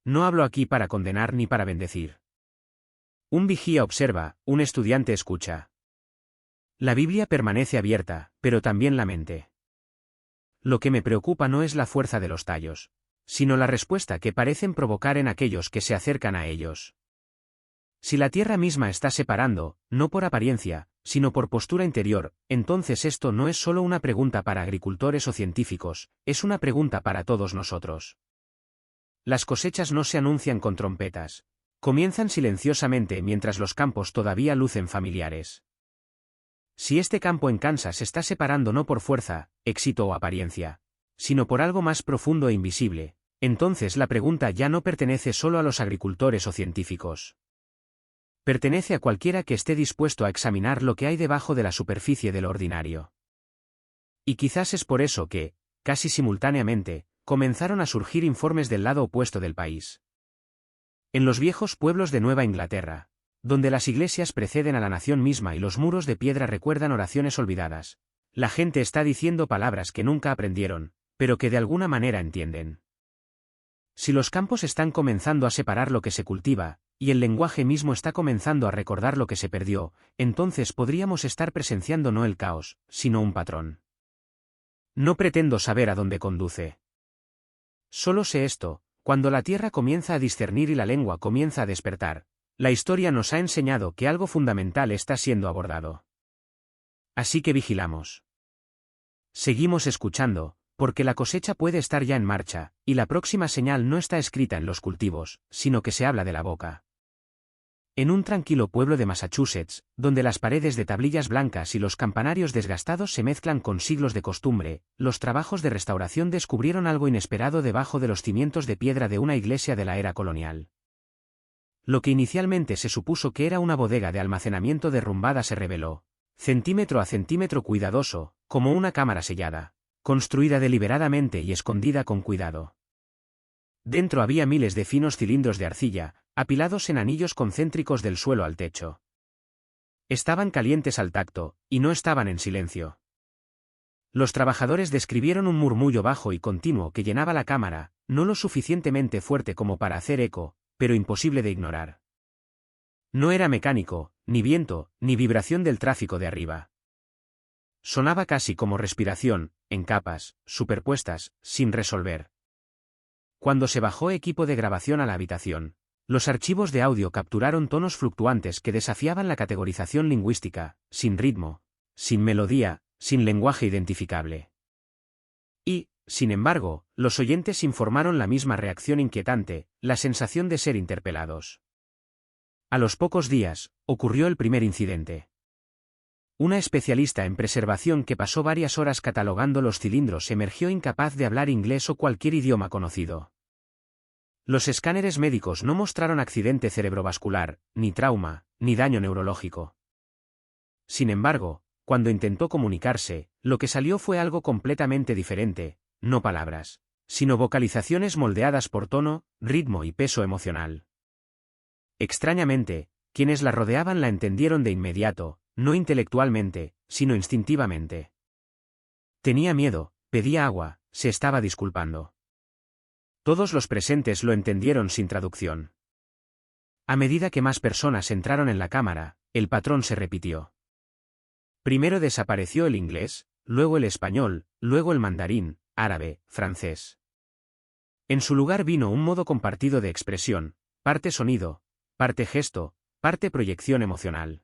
No hablo aquí para condenar ni para bendecir. Un vigía observa, un estudiante escucha. La Biblia permanece abierta, pero también la mente. Lo que me preocupa no es la fuerza de los tallos, sino la respuesta que parecen provocar en aquellos que se acercan a ellos. Si la tierra misma está separando, no por apariencia, sino por postura interior, entonces esto no es solo una pregunta para agricultores o científicos, es una pregunta para todos nosotros. Las cosechas no se anuncian con trompetas. Comienzan silenciosamente mientras los campos todavía lucen familiares. Si este campo en Kansas está separando no por fuerza, éxito o apariencia, sino por algo más profundo e invisible, entonces la pregunta ya no pertenece solo a los agricultores o científicos. Pertenece a cualquiera que esté dispuesto a examinar lo que hay debajo de la superficie de lo ordinario. Y quizás es por eso que, casi simultáneamente, comenzaron a surgir informes del lado opuesto del país. En los viejos pueblos de Nueva Inglaterra, donde las iglesias preceden a la nación misma y los muros de piedra recuerdan oraciones olvidadas, la gente está diciendo palabras que nunca aprendieron, pero que de alguna manera entienden. Si los campos están comenzando a separar lo que se cultiva, y el lenguaje mismo está comenzando a recordar lo que se perdió, entonces podríamos estar presenciando no el caos, sino un patrón. No pretendo saber a dónde conduce. Solo sé esto, cuando la tierra comienza a discernir y la lengua comienza a despertar, la historia nos ha enseñado que algo fundamental está siendo abordado. Así que vigilamos. Seguimos escuchando, porque la cosecha puede estar ya en marcha, y la próxima señal no está escrita en los cultivos, sino que se habla de la boca. En un tranquilo pueblo de Massachusetts, donde las paredes de tablillas blancas y los campanarios desgastados se mezclan con siglos de costumbre, los trabajos de restauración descubrieron algo inesperado debajo de los cimientos de piedra de una iglesia de la era colonial. Lo que inicialmente se supuso que era una bodega de almacenamiento derrumbada se reveló, centímetro a centímetro cuidadoso, como una cámara sellada, construida deliberadamente y escondida con cuidado. Dentro había miles de finos cilindros de arcilla, apilados en anillos concéntricos del suelo al techo. Estaban calientes al tacto, y no estaban en silencio. Los trabajadores describieron un murmullo bajo y continuo que llenaba la cámara, no lo suficientemente fuerte como para hacer eco, pero imposible de ignorar. No era mecánico, ni viento, ni vibración del tráfico de arriba. Sonaba casi como respiración, en capas, superpuestas, sin resolver. Cuando se bajó equipo de grabación a la habitación, los archivos de audio capturaron tonos fluctuantes que desafiaban la categorización lingüística, sin ritmo, sin melodía, sin lenguaje identificable. Y, sin embargo, los oyentes informaron la misma reacción inquietante, la sensación de ser interpelados. A los pocos días, ocurrió el primer incidente. Una especialista en preservación que pasó varias horas catalogando los cilindros emergió incapaz de hablar inglés o cualquier idioma conocido. Los escáneres médicos no mostraron accidente cerebrovascular, ni trauma, ni daño neurológico. Sin embargo, cuando intentó comunicarse, lo que salió fue algo completamente diferente, no palabras, sino vocalizaciones moldeadas por tono, ritmo y peso emocional. Extrañamente, quienes la rodeaban la entendieron de inmediato, no intelectualmente, sino instintivamente. Tenía miedo, pedía agua, se estaba disculpando. Todos los presentes lo entendieron sin traducción. A medida que más personas entraron en la cámara, el patrón se repitió. Primero desapareció el inglés, luego el español, luego el mandarín, árabe, francés. En su lugar vino un modo compartido de expresión, parte sonido, parte gesto, parte proyección emocional.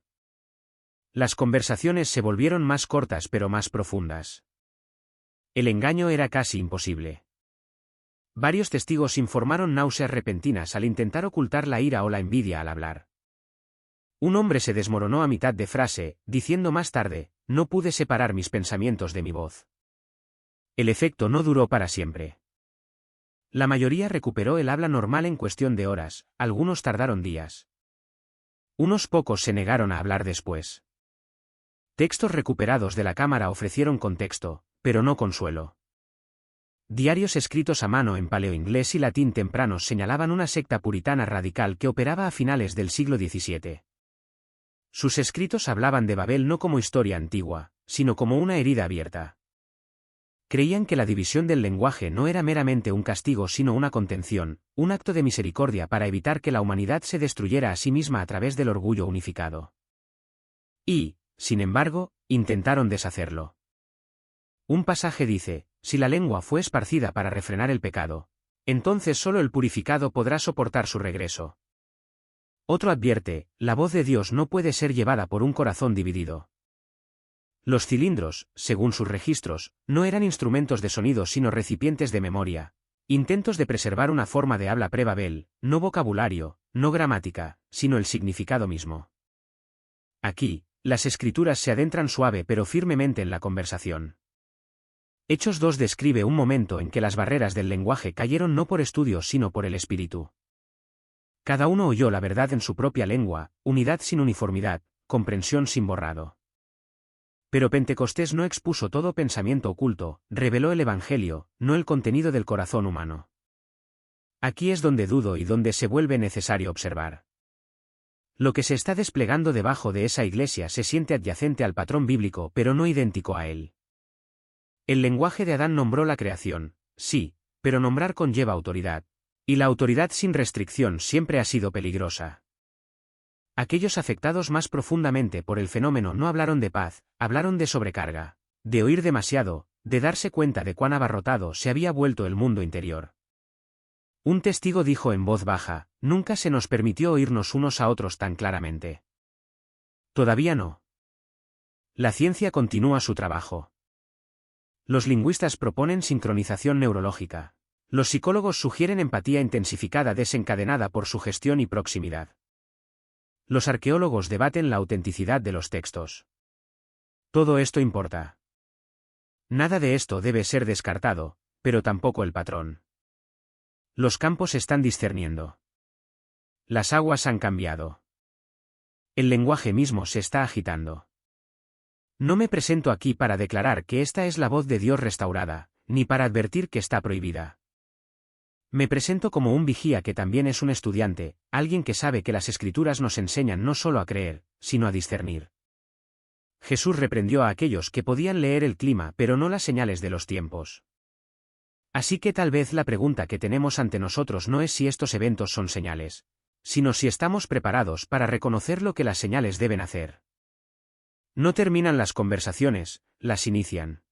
Las conversaciones se volvieron más cortas pero más profundas. El engaño era casi imposible. Varios testigos informaron náuseas repentinas al intentar ocultar la ira o la envidia al hablar. Un hombre se desmoronó a mitad de frase, diciendo más tarde, no pude separar mis pensamientos de mi voz. El efecto no duró para siempre. La mayoría recuperó el habla normal en cuestión de horas, algunos tardaron días. Unos pocos se negaron a hablar después. Textos recuperados de la cámara ofrecieron contexto, pero no consuelo. Diarios escritos a mano en paleoinglés y latín tempranos señalaban una secta puritana radical que operaba a finales del siglo XVII. Sus escritos hablaban de Babel no como historia antigua, sino como una herida abierta. Creían que la división del lenguaje no era meramente un castigo sino una contención, un acto de misericordia para evitar que la humanidad se destruyera a sí misma a través del orgullo unificado. Y, sin embargo, intentaron deshacerlo. Un pasaje dice, si la lengua fue esparcida para refrenar el pecado, entonces solo el purificado podrá soportar su regreso. Otro advierte, la voz de Dios no puede ser llevada por un corazón dividido. Los cilindros, según sus registros, no eran instrumentos de sonido sino recipientes de memoria, intentos de preservar una forma de habla pre-Babel, no vocabulario, no gramática, sino el significado mismo. Aquí, las escrituras se adentran suave pero firmemente en la conversación. Hechos 2 describe un momento en que las barreras del lenguaje cayeron no por estudios sino por el espíritu. Cada uno oyó la verdad en su propia lengua, unidad sin uniformidad, comprensión sin borrado. Pero Pentecostés no expuso todo pensamiento oculto, reveló el Evangelio, no el contenido del corazón humano. Aquí es donde dudo y donde se vuelve necesario observar. Lo que se está desplegando debajo de esa iglesia se siente adyacente al patrón bíblico pero no idéntico a él. El lenguaje de Adán nombró la creación, sí, pero nombrar conlleva autoridad, y la autoridad sin restricción siempre ha sido peligrosa. Aquellos afectados más profundamente por el fenómeno no hablaron de paz, hablaron de sobrecarga, de oír demasiado, de darse cuenta de cuán abarrotado se había vuelto el mundo interior. Un testigo dijo en voz baja, nunca se nos permitió oírnos unos a otros tan claramente. Todavía no. La ciencia continúa su trabajo. Los lingüistas proponen sincronización neurológica. Los psicólogos sugieren empatía intensificada desencadenada por sugestión y proximidad. Los arqueólogos debaten la autenticidad de los textos. Todo esto importa. Nada de esto debe ser descartado, pero tampoco el patrón. Los campos están discerniendo. Las aguas han cambiado. El lenguaje mismo se está agitando. No me presento aquí para declarar que esta es la voz de Dios restaurada, ni para advertir que está prohibida. Me presento como un vigía que también es un estudiante, alguien que sabe que las Escrituras nos enseñan no solo a creer, sino a discernir. Jesús reprendió a aquellos que podían leer el clima pero no las señales de los tiempos. Así que tal vez la pregunta que tenemos ante nosotros no es si estos eventos son señales, sino si estamos preparados para reconocer lo que las señales deben hacer. No terminan las conversaciones, las inician.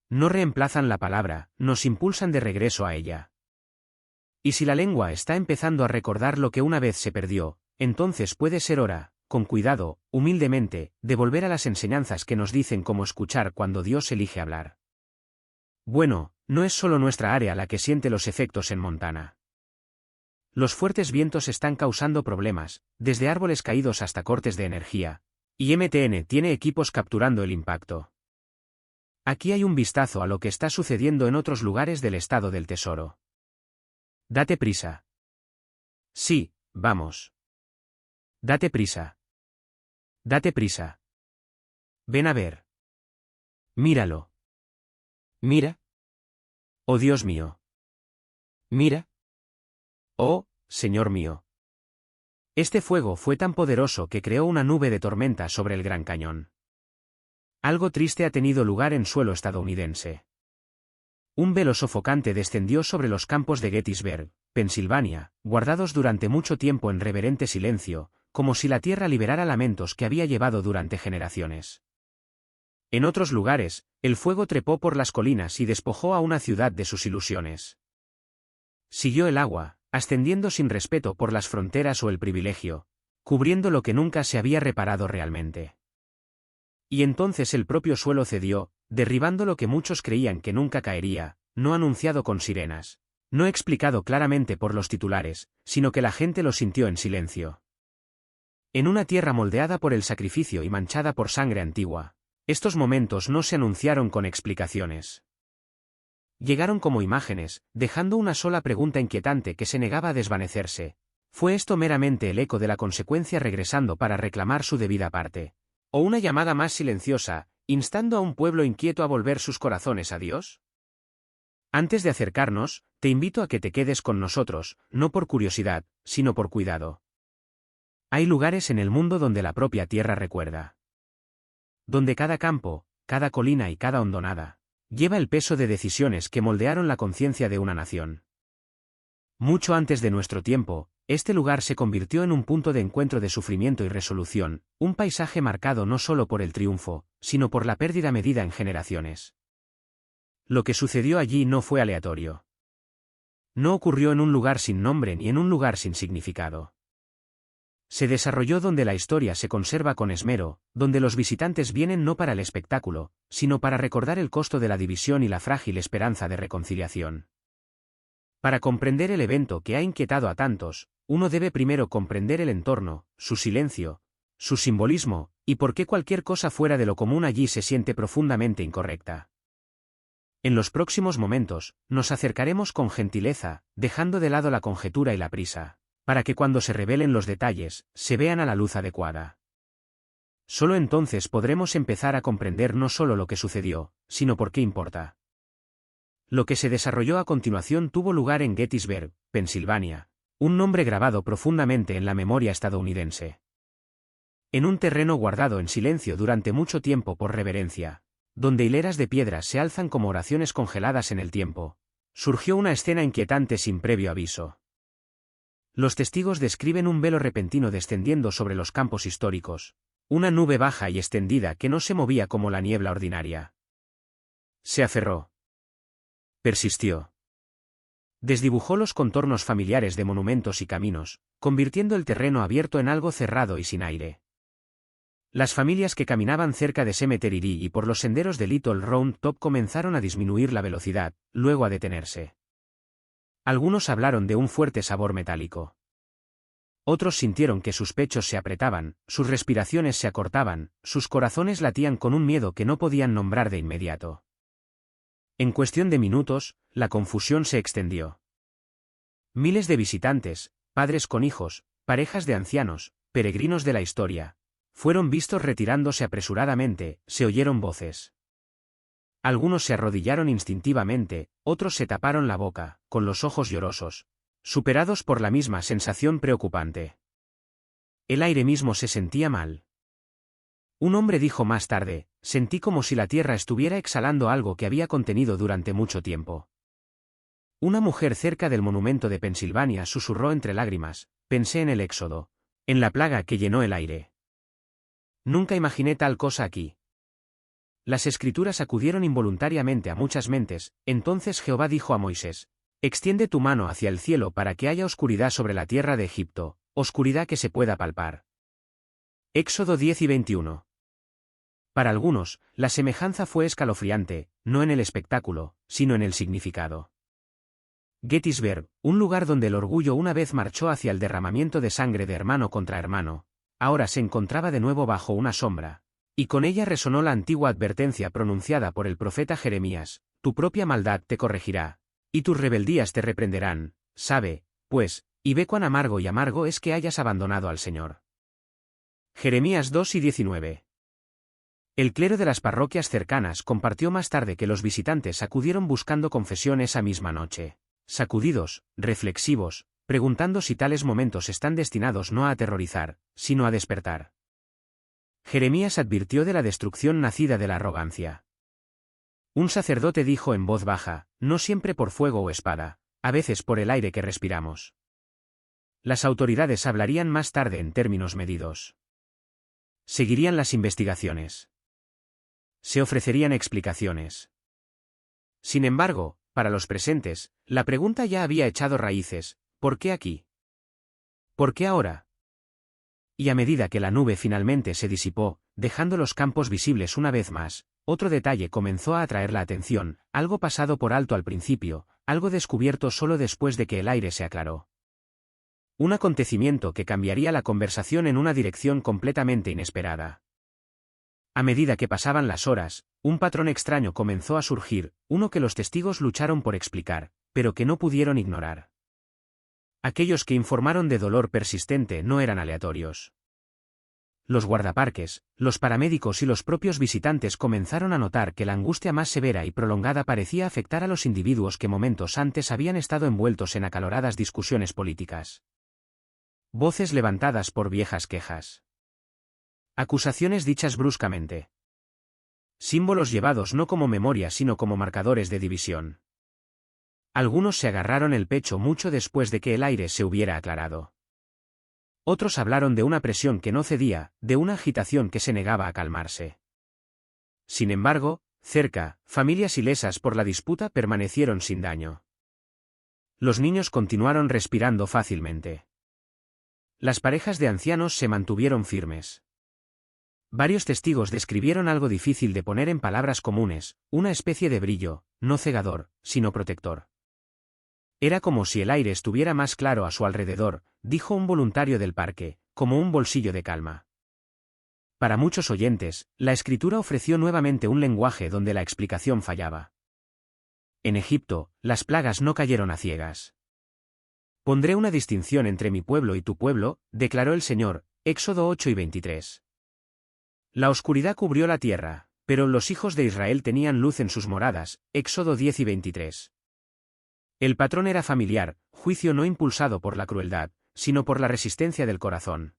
No reemplazan la palabra, nos impulsan de regreso a ella. Y si la lengua está empezando a recordar lo que una vez se perdió, entonces puede ser hora, con cuidado, humildemente, de volver a las enseñanzas que nos dicen cómo escuchar cuando Dios elige hablar. Bueno, no es solo nuestra área la que siente los efectos en Montana. Los fuertes vientos están causando problemas, desde árboles caídos hasta cortes de energía, y MTN tiene equipos capturando el impacto. Aquí hay un vistazo a lo que está sucediendo en otros lugares del estado del Tesoro. Date prisa. Sí, vamos. Date prisa. Date prisa. Ven a ver. Míralo. Mira. Oh Dios mío. Mira. Oh, Señor mío. Este fuego fue tan poderoso que creó una nube de tormenta sobre el Gran Cañón. Algo triste ha tenido lugar en suelo estadounidense. Un velo sofocante descendió sobre los campos de Gettysburg, Pensilvania, guardados durante mucho tiempo en reverente silencio, como si la tierra liberara lamentos que había llevado durante generaciones. En otros lugares, el fuego trepó por las colinas y despojó a una ciudad de sus ilusiones. Siguió el agua, ascendiendo sin respeto por las fronteras o el privilegio, cubriendo lo que nunca se había reparado realmente. Y entonces el propio suelo cedió, derribando lo que muchos creían que nunca caería, no anunciado con sirenas, no explicado claramente por los titulares, sino que la gente lo sintió en silencio. En una tierra moldeada por el sacrificio y manchada por sangre antigua, estos momentos no se anunciaron con explicaciones. Llegaron como imágenes, dejando una sola pregunta inquietante que se negaba a desvanecerse. ¿Fue esto meramente el eco de la consecuencia regresando para reclamar su debida parte? ¿O una llamada más silenciosa, instando a un pueblo inquieto a volver sus corazones a Dios? Antes de acercarnos, te invito a que te quedes con nosotros, no por curiosidad, sino por cuidado. Hay lugares en el mundo donde la propia tierra recuerda. Donde cada campo, cada colina y cada hondonada lleva el peso de decisiones que moldearon la conciencia de una nación. Mucho antes de nuestro tiempo, este lugar se convirtió en un punto de encuentro de sufrimiento y resolución, un paisaje marcado no solo por el triunfo, sino por la pérdida medida en generaciones. Lo que sucedió allí no fue aleatorio. No ocurrió en un lugar sin nombre ni en un lugar sin significado. Se desarrolló donde la historia se conserva con esmero, donde los visitantes vienen no para el espectáculo, sino para recordar el costo de la división y la frágil esperanza de reconciliación. Para comprender el evento que ha inquietado a tantos, uno debe primero comprender el entorno, su silencio, su simbolismo, y por qué cualquier cosa fuera de lo común allí se siente profundamente incorrecta. En los próximos momentos, nos acercaremos con gentileza, dejando de lado la conjetura y la prisa, para que cuando se revelen los detalles, se vean a la luz adecuada. Solo entonces podremos empezar a comprender no solo lo que sucedió, sino por qué importa. Lo que se desarrolló a continuación tuvo lugar en Gettysburg, Pensilvania, un nombre grabado profundamente en la memoria estadounidense. En un terreno guardado en silencio durante mucho tiempo por reverencia, donde hileras de piedras se alzan como oraciones congeladas en el tiempo, surgió una escena inquietante sin previo aviso. Los testigos describen un velo repentino descendiendo sobre los campos históricos, una nube baja y extendida que no se movía como la niebla ordinaria. Se aferró. Persistió. Desdibujó los contornos familiares de monumentos y caminos, convirtiendo el terreno abierto en algo cerrado y sin aire. Las familias que caminaban cerca de Cemetery y por los senderos de Little Round Top comenzaron a disminuir la velocidad, luego a detenerse. Algunos hablaron de un fuerte sabor metálico. Otros sintieron que sus pechos se apretaban, sus respiraciones se acortaban, sus corazones latían con un miedo que no podían nombrar de inmediato. En cuestión de minutos, la confusión se extendió. Miles de visitantes, padres con hijos, parejas de ancianos, peregrinos de la historia, fueron vistos retirándose apresuradamente, se oyeron voces. Algunos se arrodillaron instintivamente, otros se taparon la boca, con los ojos llorosos, superados por la misma sensación preocupante. El aire mismo se sentía mal. Un hombre dijo más tarde, sentí como si la tierra estuviera exhalando algo que había contenido durante mucho tiempo. Una mujer cerca del monumento de Pensilvania susurró entre lágrimas, pensé en el éxodo, en la plaga que llenó el aire. Nunca imaginé tal cosa aquí. Las escrituras acudieron involuntariamente a muchas mentes, entonces Jehová dijo a Moisés, extiende tu mano hacia el cielo para que haya oscuridad sobre la tierra de Egipto, oscuridad que se pueda palpar. Éxodo 10 y 21. Para algunos, la semejanza fue escalofriante, no en el espectáculo, sino en el significado. Gettysburg, un lugar donde el orgullo una vez marchó hacia el derramamiento de sangre de hermano contra hermano, ahora se encontraba de nuevo bajo una sombra. Y con ella resonó la antigua advertencia pronunciada por el profeta Jeremías, tu propia maldad te corregirá, y tus rebeldías te reprenderán, sabe, pues, y ve cuán amargo y amargo es que hayas abandonado al Señor. Jeremías 2 y 19. El clero de las parroquias cercanas compartió más tarde que los visitantes acudieron buscando confesión esa misma noche, sacudidos, reflexivos, preguntando si tales momentos están destinados no a aterrorizar, sino a despertar. Jeremías advirtió de la destrucción nacida de la arrogancia. Un sacerdote dijo en voz baja, no siempre por fuego o espada, a veces por el aire que respiramos. Las autoridades hablarían más tarde en términos medidos. Seguirían las investigaciones. Se ofrecerían explicaciones. Sin embargo, para los presentes, la pregunta ya había echado raíces, ¿por qué aquí? ¿Por qué ahora? Y a medida que la nube finalmente se disipó, dejando los campos visibles una vez más. Otro detalle comenzó a atraer la atención, algo pasado por alto al principio, algo descubierto solo después de que el aire se aclaró. Un acontecimiento que cambiaría la conversación en una dirección completamente inesperada. A medida que pasaban las horas, un patrón extraño comenzó a surgir, uno que los testigos lucharon por explicar, pero que no pudieron ignorar. Aquellos que informaron de dolor persistente no eran aleatorios. Los guardaparques, los paramédicos y los propios visitantes comenzaron a notar que la angustia más severa y prolongada parecía afectar a los individuos que momentos antes habían estado envueltos en acaloradas discusiones políticas. Voces levantadas por viejas quejas. Acusaciones dichas bruscamente. Símbolos llevados no como memoria sino como marcadores de división. Algunos se agarraron el pecho mucho después de que el aire se hubiera aclarado. Otros hablaron de una presión que no cedía, de una agitación que se negaba a calmarse. Sin embargo, cerca, familias ilesas por la disputa permanecieron sin daño. Los niños continuaron respirando fácilmente. Las parejas de ancianos se mantuvieron firmes. Varios testigos describieron algo difícil de poner en palabras comunes, una especie de brillo, no cegador, sino protector. Era como si el aire estuviera más claro a su alrededor, dijo un voluntario del parque, como un bolsillo de calma. Para muchos oyentes, la escritura ofreció nuevamente un lenguaje donde la explicación fallaba. En Egipto, las plagas no cayeron a ciegas. Pondré una distinción entre mi pueblo y tu pueblo, declaró el Señor, Éxodo 8 y 23. La oscuridad cubrió la tierra, pero los hijos de Israel tenían luz en sus moradas, Éxodo 10 y 23. El patrón era familiar, juicio no impulsado por la crueldad, sino por la resistencia del corazón.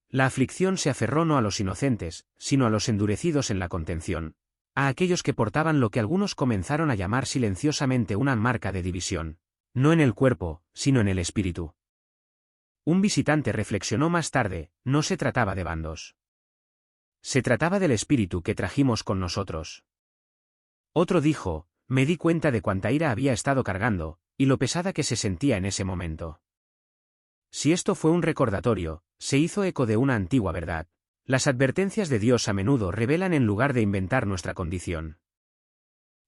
La aflicción se aferró no a los inocentes, sino a los endurecidos en la contención, a aquellos que portaban lo que algunos comenzaron a llamar silenciosamente una marca de división, no en el cuerpo, sino en el espíritu. Un visitante reflexionó más tarde, no se trataba de bandos. Se trataba del espíritu que trajimos con nosotros. Otro dijo, me di cuenta de cuánta ira había estado cargando, y lo pesada que se sentía en ese momento. Si esto fue un recordatorio, se hizo eco de una antigua verdad. Las advertencias de Dios a menudo revelan en lugar de inventar nuestra condición.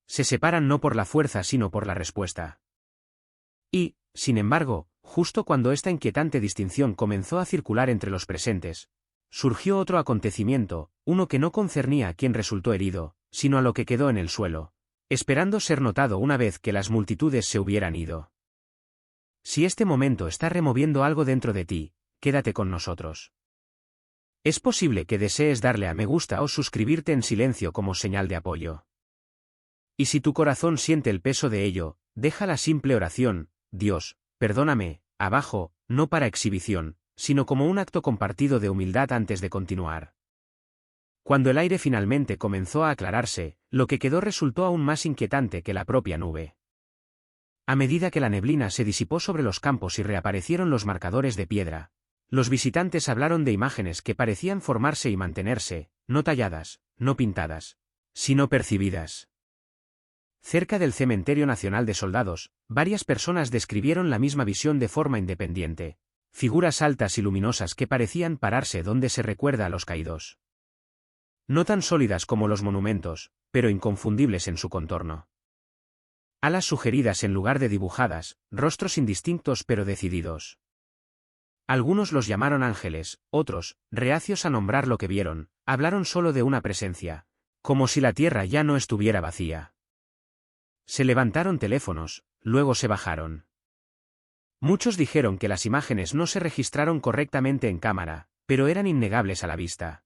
Se separan no por la fuerza sino por la respuesta. Y, sin embargo, justo cuando esta inquietante distinción comenzó a circular entre los presentes, surgió otro acontecimiento, uno que no concernía a quien resultó herido, sino a lo que quedó en el suelo, esperando ser notado una vez que las multitudes se hubieran ido. Si este momento está removiendo algo dentro de ti, quédate con nosotros. Es posible que desees darle a me gusta o suscribirte en silencio como señal de apoyo. Y si tu corazón siente el peso de ello, deja la simple oración, Dios, perdóname, abajo, no para exhibición, sino como un acto compartido de humildad antes de continuar. Cuando el aire finalmente comenzó a aclararse, lo que quedó resultó aún más inquietante que la propia nube. A medida que la neblina se disipó sobre los campos y reaparecieron los marcadores de piedra, los visitantes hablaron de imágenes que parecían formarse y mantenerse, no talladas, no pintadas, sino percibidas. Cerca del Cementerio Nacional de Soldados, varias personas describieron la misma visión de forma independiente, figuras altas y luminosas que parecían pararse donde se recuerda a los caídos. No tan sólidas como los monumentos, pero inconfundibles en su contorno. Alas sugeridas en lugar de dibujadas, rostros indistintos pero decididos. Algunos los llamaron ángeles, otros, reacios a nombrar lo que vieron, hablaron solo de una presencia, como si la tierra ya no estuviera vacía. Se levantaron teléfonos, luego se bajaron. Muchos dijeron que las imágenes no se registraron correctamente en cámara, pero eran innegables a la vista.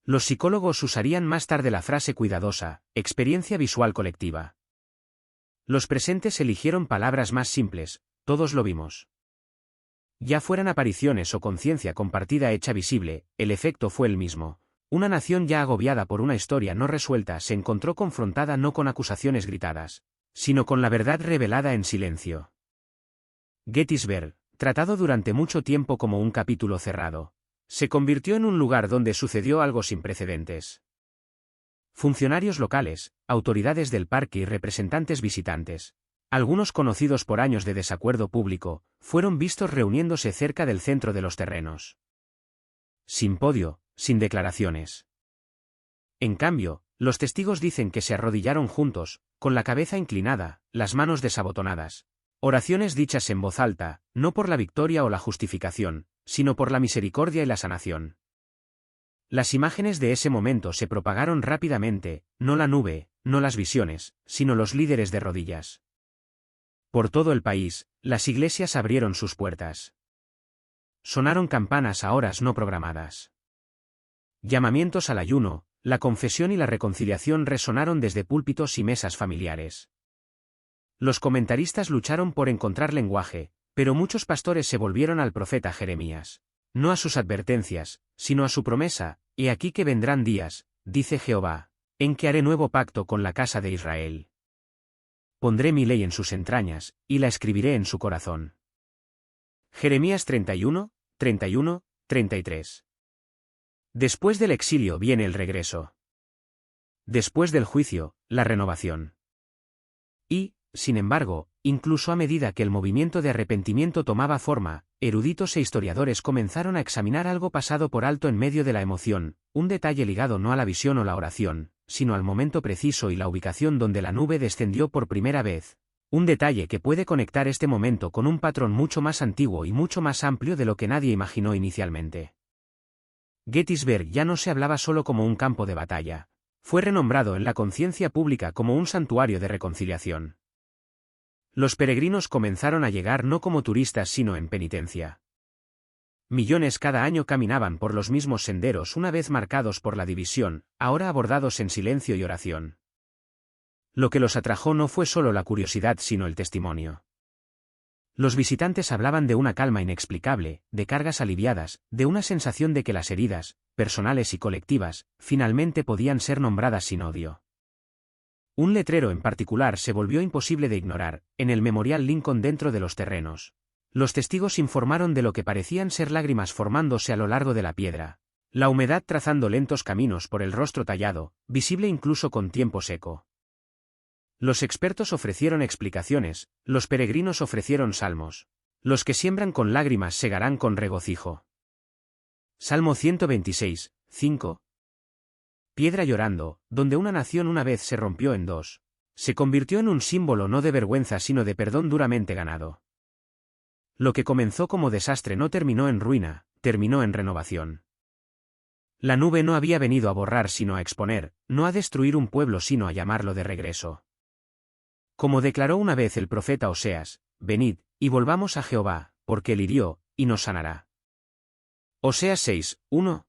Los psicólogos usarían más tarde la frase cuidadosa, experiencia visual colectiva. Los presentes eligieron palabras más simples, todos lo vimos. Ya fueran apariciones o conciencia compartida hecha visible, el efecto fue el mismo. Una nación ya agobiada por una historia no resuelta se encontró confrontada no con acusaciones gritadas, sino con la verdad revelada en silencio. Gettysburg, tratado durante mucho tiempo como un capítulo cerrado, se convirtió en un lugar donde sucedió algo sin precedentes. Funcionarios locales, autoridades del parque y representantes visitantes, algunos conocidos por años de desacuerdo público, fueron vistos reuniéndose cerca del centro de los terrenos. Sin podio, sin declaraciones. En cambio, los testigos dicen que se arrodillaron juntos, con la cabeza inclinada, las manos desabotonadas. Oraciones dichas en voz alta, no por la victoria o la justificación, sino por la misericordia y la sanación. Las imágenes de ese momento se propagaron rápidamente, no la nube, no las visiones, sino los líderes de rodillas. Por todo el país, las iglesias abrieron sus puertas. Sonaron campanas a horas no programadas. Llamamientos al ayuno, la confesión y la reconciliación resonaron desde púlpitos y mesas familiares. Los comentaristas lucharon por encontrar lenguaje, pero muchos pastores se volvieron al profeta Jeremías. No a sus advertencias, sino a su promesa: «He aquí que vendrán días, dice Jehová, en que haré nuevo pacto con la casa de Israel. Pondré mi ley en sus entrañas, y la escribiré en su corazón». Jeremías 31, 31, 33. Después del exilio viene el regreso. Después del juicio, la renovación. Y, sin embargo, incluso a medida que el movimiento de arrepentimiento tomaba forma, eruditos e historiadores comenzaron a examinar algo pasado por alto en medio de la emoción, un detalle ligado no a la visión o la oración, sino al momento preciso y la ubicación donde la nube descendió por primera vez. Un detalle que puede conectar este momento con un patrón mucho más antiguo y mucho más amplio de lo que nadie imaginó inicialmente. Gettysburg ya no se hablaba solo como un campo de batalla. Fue renombrado en la conciencia pública como un santuario de reconciliación. Los peregrinos comenzaron a llegar no como turistas sino en penitencia. Millones cada año caminaban por los mismos senderos una vez marcados por la división, ahora abordados en silencio y oración. Lo que los atrajo no fue solo la curiosidad sino el testimonio. Los visitantes hablaban de una calma inexplicable, de cargas aliviadas, de una sensación de que las heridas, personales y colectivas, finalmente podían ser nombradas sin odio. Un letrero en particular se volvió imposible de ignorar, en el Memorial Lincoln dentro de los terrenos. Los testigos informaron de lo que parecían ser lágrimas formándose a lo largo de la piedra, la humedad trazando lentos caminos por el rostro tallado, visible incluso con tiempo seco. Los expertos ofrecieron explicaciones, los peregrinos ofrecieron salmos. Los que siembran con lágrimas segarán con regocijo. Salmo 126, 5. Piedra llorando, donde una nación una vez se rompió en dos, se convirtió en un símbolo no de vergüenza sino de perdón duramente ganado. Lo que comenzó como desastre no terminó en ruina, terminó en renovación. La nube no había venido a borrar sino a exponer, no a destruir un pueblo sino a llamarlo de regreso. Como declaró una vez el profeta Oseas: «Venid, y volvamos a Jehová, porque él hirió, y nos sanará». Oseas 6, 1.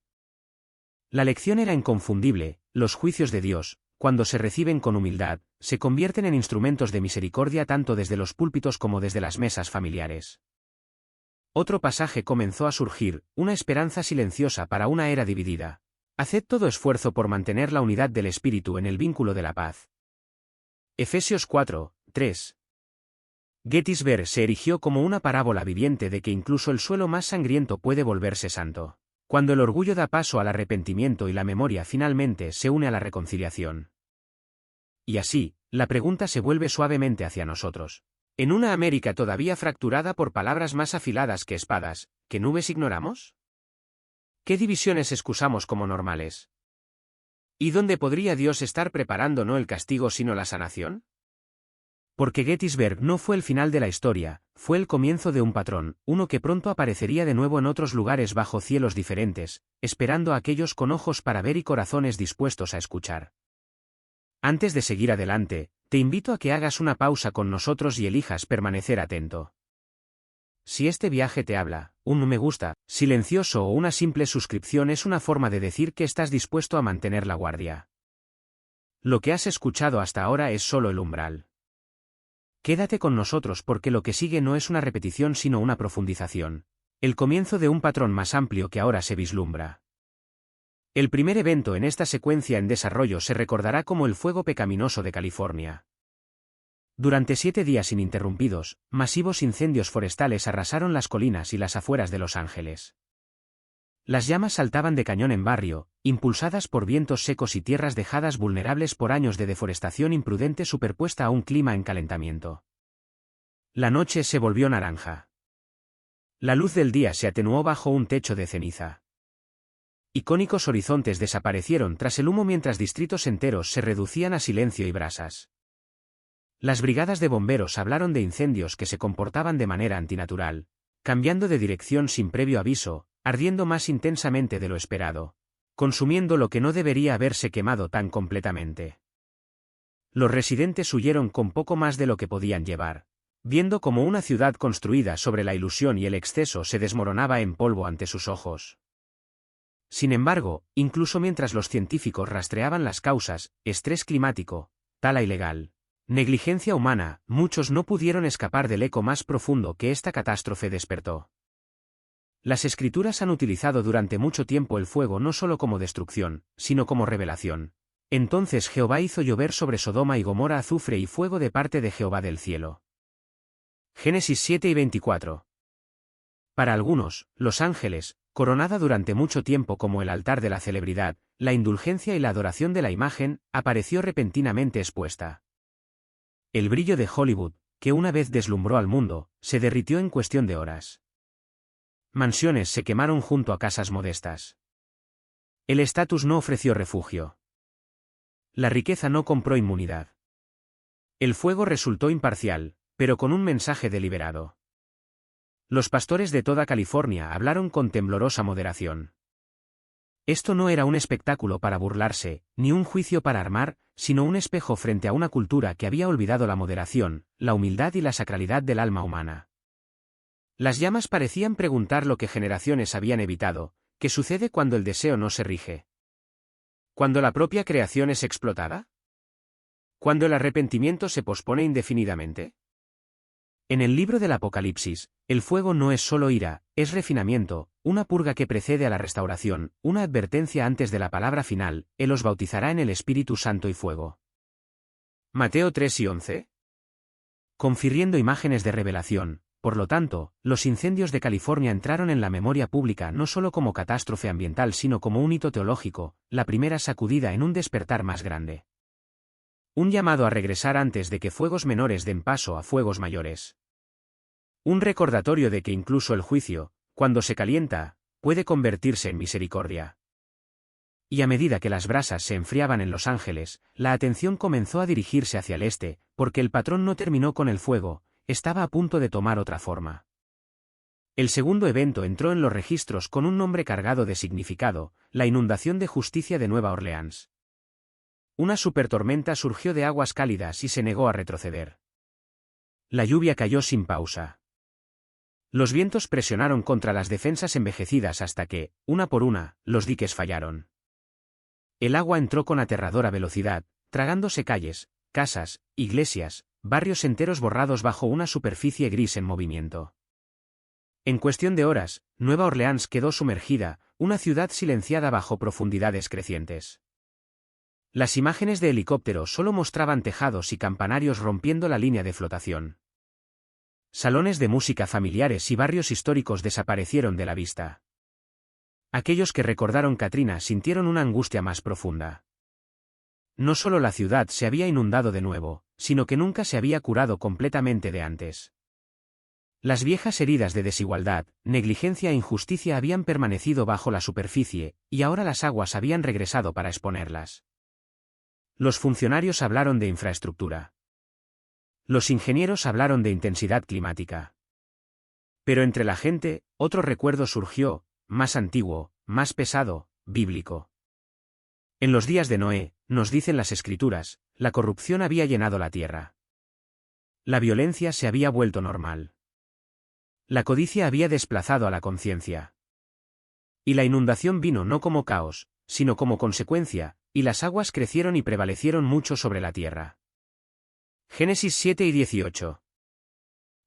La lección era inconfundible: los juicios de Dios, cuando se reciben con humildad, se convierten en instrumentos de misericordia tanto desde los púlpitos como desde las mesas familiares. Otro pasaje comenzó a surgir, una esperanza silenciosa para una era dividida. Haced todo esfuerzo por mantener la unidad del espíritu en el vínculo de la paz. Efesios 4, 3. Gettysburg se erigió como una parábola viviente de que incluso el suelo más sangriento puede volverse santo, cuando el orgullo da paso al arrepentimiento y la memoria finalmente se une a la reconciliación. Y así, la pregunta se vuelve suavemente hacia nosotros. En una América todavía fracturada por palabras más afiladas que espadas, ¿qué nubes ignoramos? ¿Qué divisiones excusamos como normales? ¿Y dónde podría Dios estar preparando no el castigo sino la sanación? Porque Gettysburg no fue el final de la historia, fue el comienzo de un patrón, uno que pronto aparecería de nuevo en otros lugares bajo cielos diferentes, esperando a aquellos con ojos para ver y corazones dispuestos a escuchar. Antes de seguir adelante, te invito a que hagas una pausa con nosotros y elijas permanecer atento. Si este viaje te habla, un me gusta, silencioso o una simple suscripción es una forma de decir que estás dispuesto a mantener la guardia. Lo que has escuchado hasta ahora es solo el umbral. Quédate con nosotros porque lo que sigue no es una repetición sino una profundización, el comienzo de un patrón más amplio que ahora se vislumbra. El primer evento en esta secuencia en desarrollo se recordará como el fuego pecaminoso de California. Durante 7 días ininterrumpidos, masivos incendios forestales arrasaron las colinas y las afueras de Los Ángeles. Las llamas saltaban de cañón en barrio, impulsadas por vientos secos y tierras dejadas vulnerables por años de deforestación imprudente superpuesta a un clima en calentamiento. La noche se volvió naranja. La luz del día se atenuó bajo un techo de ceniza. Icónicos horizontes desaparecieron tras el humo mientras distritos enteros se reducían a silencio y brasas. Las brigadas de bomberos hablaron de incendios que se comportaban de manera antinatural, cambiando de dirección sin previo aviso, ardiendo más intensamente de lo esperado, consumiendo lo que no debería haberse quemado tan completamente. Los residentes huyeron con poco más de lo que podían llevar, viendo cómo una ciudad construida sobre la ilusión y el exceso se desmoronaba en polvo ante sus ojos. Sin embargo, incluso mientras los científicos rastreaban las causas, estrés climático, tala ilegal, negligencia humana, muchos no pudieron escapar del eco más profundo que esta catástrofe despertó. Las escrituras han utilizado durante mucho tiempo el fuego no solo como destrucción, sino como revelación. Entonces Jehová hizo llover sobre Sodoma y Gomorra azufre y fuego de parte de Jehová del cielo. Génesis 7 y 24. Para algunos, Los Ángeles, coronada durante mucho tiempo como el altar de la celebridad, la indulgencia y la adoración de la imagen, apareció repentinamente expuesta. El brillo de Hollywood, que una vez deslumbró al mundo, se derritió en cuestión de horas. Mansiones se quemaron junto a casas modestas. El estatus no ofreció refugio. La riqueza no compró inmunidad. El fuego resultó imparcial, pero con un mensaje deliberado. Los pastores de toda California hablaron con temblorosa moderación. Esto no era un espectáculo para burlarse, ni un juicio para armar, sino un espejo frente a una cultura que había olvidado la moderación, la humildad y la sacralidad del alma humana. Las llamas parecían preguntar lo que generaciones habían evitado: ¿qué sucede cuando el deseo no se rige? ¿Cuando la propia creación es explotada? ¿Cuando el arrepentimiento se pospone indefinidamente? En el libro del Apocalipsis, el fuego no es solo ira, es refinamiento, una purga que precede a la restauración, una advertencia antes de la palabra final: Él os bautizará en el Espíritu Santo y fuego. Mateo 3 y 11. Confiriendo imágenes de revelación, por lo tanto, los incendios de California entraron en la memoria pública no solo como catástrofe ambiental sino como un hito teológico, la primera sacudida en un despertar más grande. Un llamado a regresar antes de que fuegos menores den paso a fuegos mayores. Un recordatorio de que incluso el juicio, cuando se calienta, puede convertirse en misericordia. Y a medida que las brasas se enfriaban en Los Ángeles, la atención comenzó a dirigirse hacia el este, porque el patrón no terminó con el fuego, estaba a punto de tomar otra forma. El segundo evento entró en los registros con un nombre cargado de significado: la inundación de justicia de Nueva Orleans. Una supertormenta surgió de aguas cálidas y se negó a retroceder. La lluvia cayó sin pausa. Los vientos presionaron contra las defensas envejecidas hasta que, una por una, los diques fallaron. El agua entró con aterradora velocidad, tragándose calles, casas, iglesias, barrios enteros borrados bajo una superficie gris en movimiento. En cuestión de horas, Nueva Orleans quedó sumergida, una ciudad silenciada bajo profundidades crecientes. Las imágenes de helicópteros solo mostraban tejados y campanarios rompiendo la línea de flotación. Salones de música familiares y barrios históricos desaparecieron de la vista. Aquellos que recordaron Katrina sintieron una angustia más profunda. No solo la ciudad se había inundado de nuevo, sino que nunca se había curado completamente de antes. Las viejas heridas de desigualdad, negligencia e injusticia habían permanecido bajo la superficie, y ahora las aguas habían regresado para exponerlas. Los funcionarios hablaron de infraestructura. Los ingenieros hablaron de intensidad climática. Pero entre la gente, otro recuerdo surgió, más antiguo, más pesado, bíblico. En los días de Noé, nos dicen las Escrituras, la corrupción había llenado la tierra. La violencia se había vuelto normal. La codicia había desplazado a la conciencia. Y la inundación vino no como caos, sino como consecuencia, y las aguas crecieron y prevalecieron mucho sobre la tierra. Génesis 7 y 18.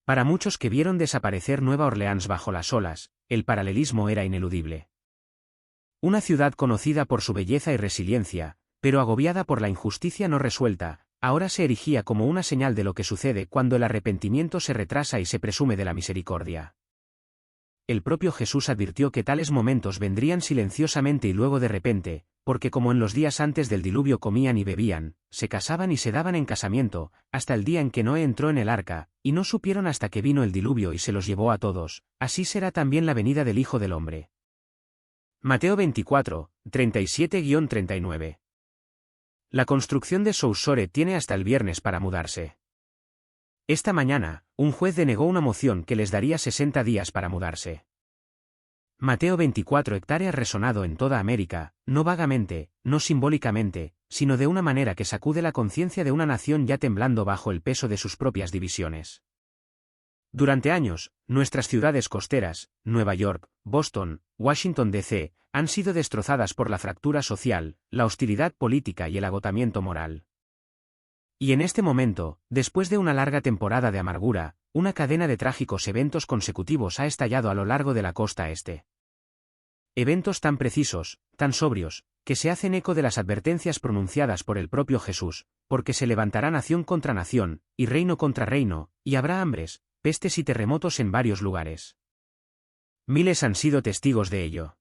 Para muchos que vieron desaparecer Nueva Orleans bajo las olas, el paralelismo era ineludible. Una ciudad conocida por su belleza y resiliencia, pero agobiada por la injusticia no resuelta, ahora se erigía como una señal de lo que sucede cuando el arrepentimiento se retrasa y se presume de la misericordia. El propio Jesús advirtió que tales momentos vendrían silenciosamente y luego de repente, porque como en los días antes del diluvio comían y bebían, se casaban y se daban en casamiento, hasta el día en que Noé entró en el arca, y no supieron hasta que vino el diluvio y se los llevó a todos, así será también la venida del Hijo del Hombre. Mateo 24, 37-39. La construcción de Saussure tiene hasta el viernes para mudarse. Esta mañana, un juez denegó una moción que les daría 60 días para mudarse. Mateo 24 hectáreas resonado en toda América, no vagamente, no simbólicamente, sino de una manera que sacude la conciencia de una nación ya temblando bajo el peso de sus propias divisiones. Durante años, nuestras ciudades costeras, Nueva York, Boston, Washington D.C., han sido destrozadas por la fractura social, la hostilidad política y el agotamiento moral. Y en este momento, después de una larga temporada de amargura, una cadena de trágicos eventos consecutivos ha estallado a lo largo de la costa este. Eventos tan precisos, tan sobrios, que se hacen eco de las advertencias pronunciadas por el propio Jesús, porque se levantará nación contra nación, y reino contra reino, y habrá hambres, pestes y terremotos en varios lugares. Miles han sido testigos de ello.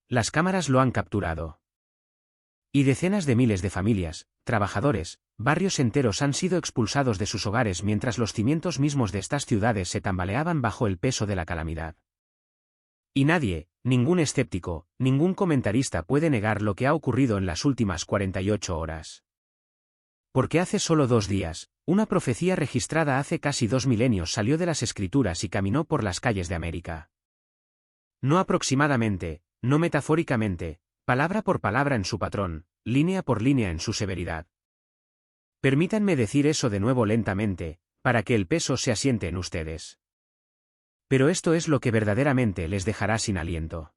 Las cámaras lo han capturado. Y decenas de miles de familias, trabajadores, barrios enteros han sido expulsados de sus hogares mientras los cimientos mismos de estas ciudades se tambaleaban bajo el peso de la calamidad. Y nadie, ningún escéptico, ningún comentarista puede negar lo que ha ocurrido en las últimas 48 horas. Porque hace solo 2 días, una profecía registrada hace casi 2 milenios salió de las Escrituras y caminó por las calles de América. No aproximadamente, no metafóricamente, palabra por palabra en su patrón, línea por línea en su severidad. Permítanme decir eso de nuevo lentamente, para que el peso se asiente en ustedes. Pero esto es lo que verdaderamente les dejará sin aliento.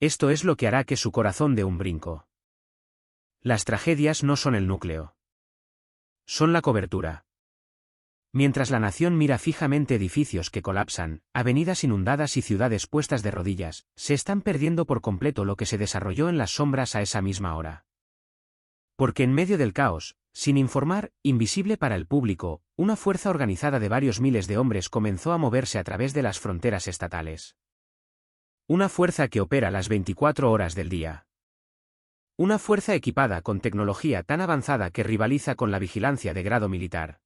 Esto es lo que hará que su corazón dé un brinco. Las tragedias no son el núcleo. Son la cobertura. Mientras la nación mira fijamente edificios que colapsan, avenidas inundadas y ciudades puestas de rodillas, se están perdiendo por completo lo que se desarrolló en las sombras a esa misma hora. Porque en medio del caos, sin informar, invisible para el público, una fuerza organizada de varios miles de hombres comenzó a moverse a través de las fronteras estatales. Una fuerza que opera las 24 horas del día. Una fuerza equipada con tecnología tan avanzada que rivaliza con la vigilancia de grado militar.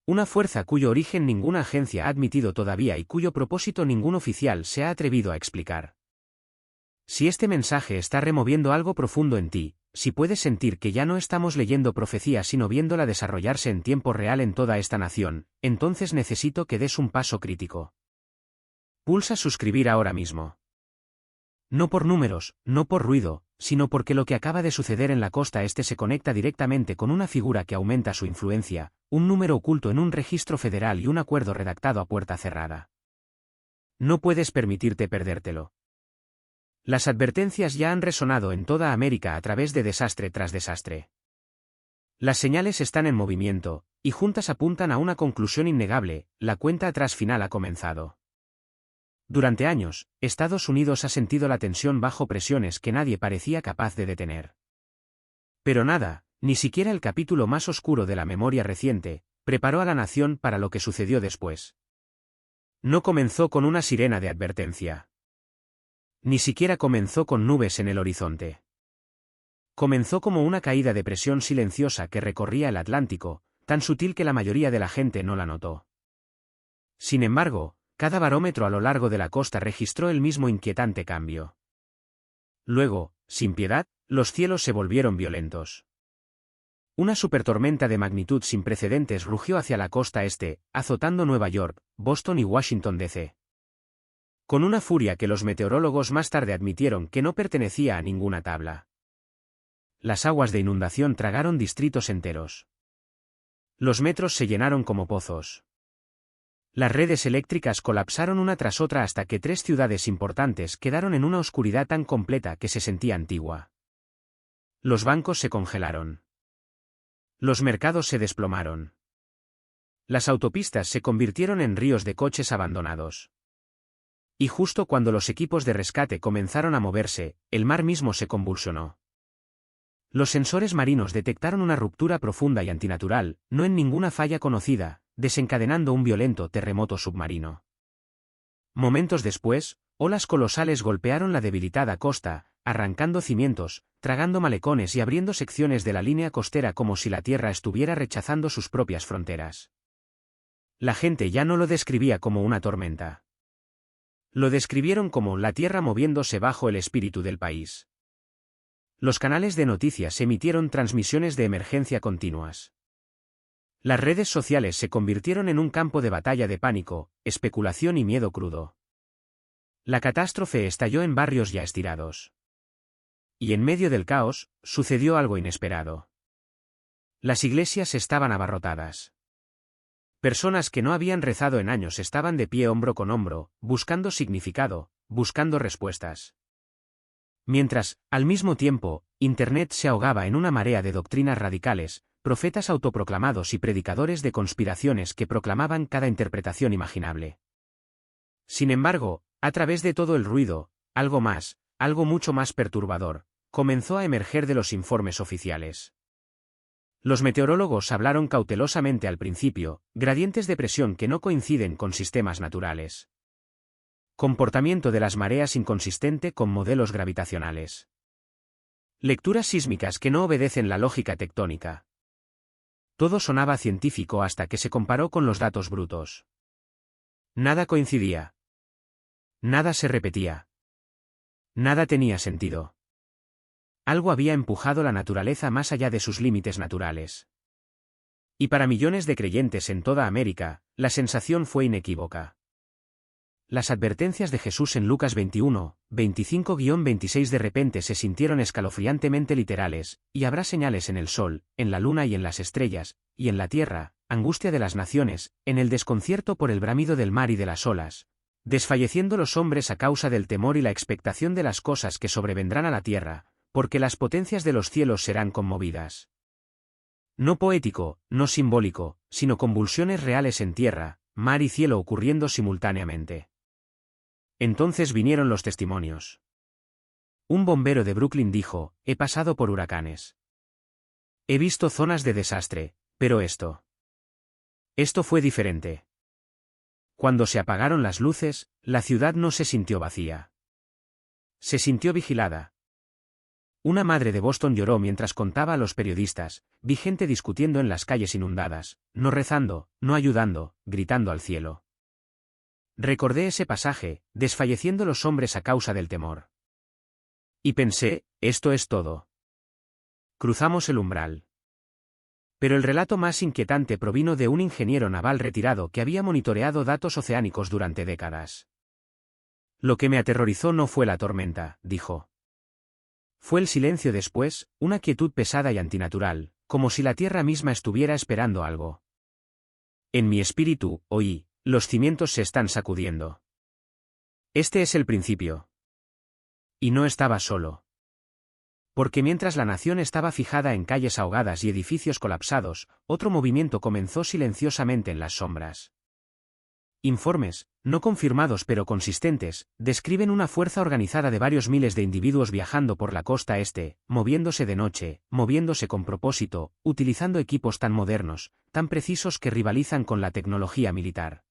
Una fuerza cuyo origen ninguna agencia ha admitido todavía y cuyo propósito ningún oficial se ha atrevido a explicar. Si este mensaje está removiendo algo profundo en ti, si puedes sentir que ya no estamos leyendo profecía sino viéndola desarrollarse en tiempo real en toda esta nación, entonces necesito que des un paso crítico. Pulsa suscribir ahora mismo. No por números, no por ruido, sino porque lo que acaba de suceder en la costa este se conecta directamente con una figura que aumenta su influencia, un número oculto en un registro federal y un acuerdo redactado a puerta cerrada. No puedes permitirte perdértelo. Las advertencias ya han resonado en toda América a través de desastre tras desastre. Las señales están en movimiento, y juntas apuntan a una conclusión innegable: la cuenta atrás final ha comenzado. Durante años, Estados Unidos ha sentido la tensión bajo presiones que nadie parecía capaz de detener. Pero nada, ni siquiera el capítulo más oscuro de la memoria reciente, preparó a la nación para lo que sucedió después. No comenzó con una sirena de advertencia. Ni siquiera comenzó con nubes en el horizonte. Comenzó como una caída de presión silenciosa que recorría el Atlántico, tan sutil que la mayoría de la gente no la notó. Sin embargo, cada barómetro a lo largo de la costa registró el mismo inquietante cambio. Luego, sin piedad, los cielos se volvieron violentos. Una supertormenta de magnitud sin precedentes rugió hacia la costa este, azotando Nueva York, Boston y Washington D.C. Con una furia que los meteorólogos más tarde admitieron que no pertenecía a ninguna tabla. Las aguas de inundación tragaron distritos enteros. Los metros se llenaron como pozos. Las redes eléctricas colapsaron una tras otra hasta que 3 ciudades importantes quedaron en una oscuridad tan completa que se sentía antigua. Los bancos se congelaron. Los mercados se desplomaron. Las autopistas se convirtieron en ríos de coches abandonados. Y justo cuando los equipos de rescate comenzaron a moverse, el mar mismo se convulsionó. Los sensores marinos detectaron una ruptura profunda y antinatural, no en ninguna falla conocida, desencadenando un violento terremoto submarino. Momentos después, olas colosales golpearon la debilitada costa, arrancando cimientos, tragando malecones y abriendo secciones de la línea costera como si la tierra estuviera rechazando sus propias fronteras. La gente ya no lo describía como una tormenta. Lo describieron como la tierra moviéndose bajo el espíritu del país. Los canales de noticias emitieron transmisiones de emergencia continuas. Las redes sociales se convirtieron en un campo de batalla de pánico, especulación y miedo crudo. La catástrofe estalló en barrios ya estirados. Y en medio del caos, sucedió algo inesperado. Las iglesias estaban abarrotadas. Personas que no habían rezado en años estaban de pie hombro con hombro, buscando significado, buscando respuestas. Mientras, al mismo tiempo, Internet se ahogaba en una marea de doctrinas radicales, profetas autoproclamados y predicadores de conspiraciones que proclamaban cada interpretación imaginable. Sin embargo, a través de todo el ruido, algo más, algo mucho más perturbador, comenzó a emerger de los informes oficiales. Los meteorólogos hablaron cautelosamente al principio, gradientes de presión que no coinciden con sistemas naturales. Comportamiento de las mareas inconsistente con modelos gravitacionales. Lecturas sísmicas que no obedecen la lógica tectónica. Todo sonaba científico hasta que se comparó con los datos brutos. Nada coincidía. Nada se repetía. Nada tenía sentido. Algo había empujado la naturaleza más allá de sus límites naturales. Y para millones de creyentes en toda América, la sensación fue inequívoca. Las advertencias de Jesús en Lucas 21, 25-26 de repente se sintieron escalofriantemente literales, y habrá señales en el sol, en la luna y en las estrellas, y en la tierra, angustia de las naciones, en el desconcierto por el bramido del mar y de las olas, desfalleciendo los hombres a causa del temor y la expectación de las cosas que sobrevendrán a la tierra, porque las potencias de los cielos serán conmovidas. No poético, no simbólico, sino convulsiones reales en tierra, mar y cielo ocurriendo simultáneamente. Entonces vinieron los testimonios. Un bombero de Brooklyn dijo: he pasado por huracanes. He visto zonas de desastre, pero esto fue diferente. Cuando se apagaron las luces, la ciudad no se sintió vacía. Se sintió vigilada. Una madre de Boston lloró mientras contaba a los periodistas: vi gente discutiendo en las calles inundadas, no rezando, no ayudando, gritando al cielo. Recordé ese pasaje, desfalleciendo los hombres a causa del temor. Y pensé, esto es todo. Cruzamos el umbral. Pero el relato más inquietante provino de un ingeniero naval retirado que había monitoreado datos oceánicos durante décadas. Lo que me aterrorizó no fue la tormenta, dijo. Fue el silencio después, una quietud pesada y antinatural, como si la tierra misma estuviera esperando algo. En mi espíritu, oí: los cimientos se están sacudiendo. Este es el principio. Y no estaba solo. Porque mientras la nación estaba fijada en calles ahogadas y edificios colapsados, otro movimiento comenzó silenciosamente en las sombras. Informes, no confirmados pero consistentes, describen una fuerza organizada de varios miles de individuos viajando por la costa este, moviéndose de noche, moviéndose con propósito, utilizando equipos tan modernos, tan precisos que rivalizan con la tecnología militar.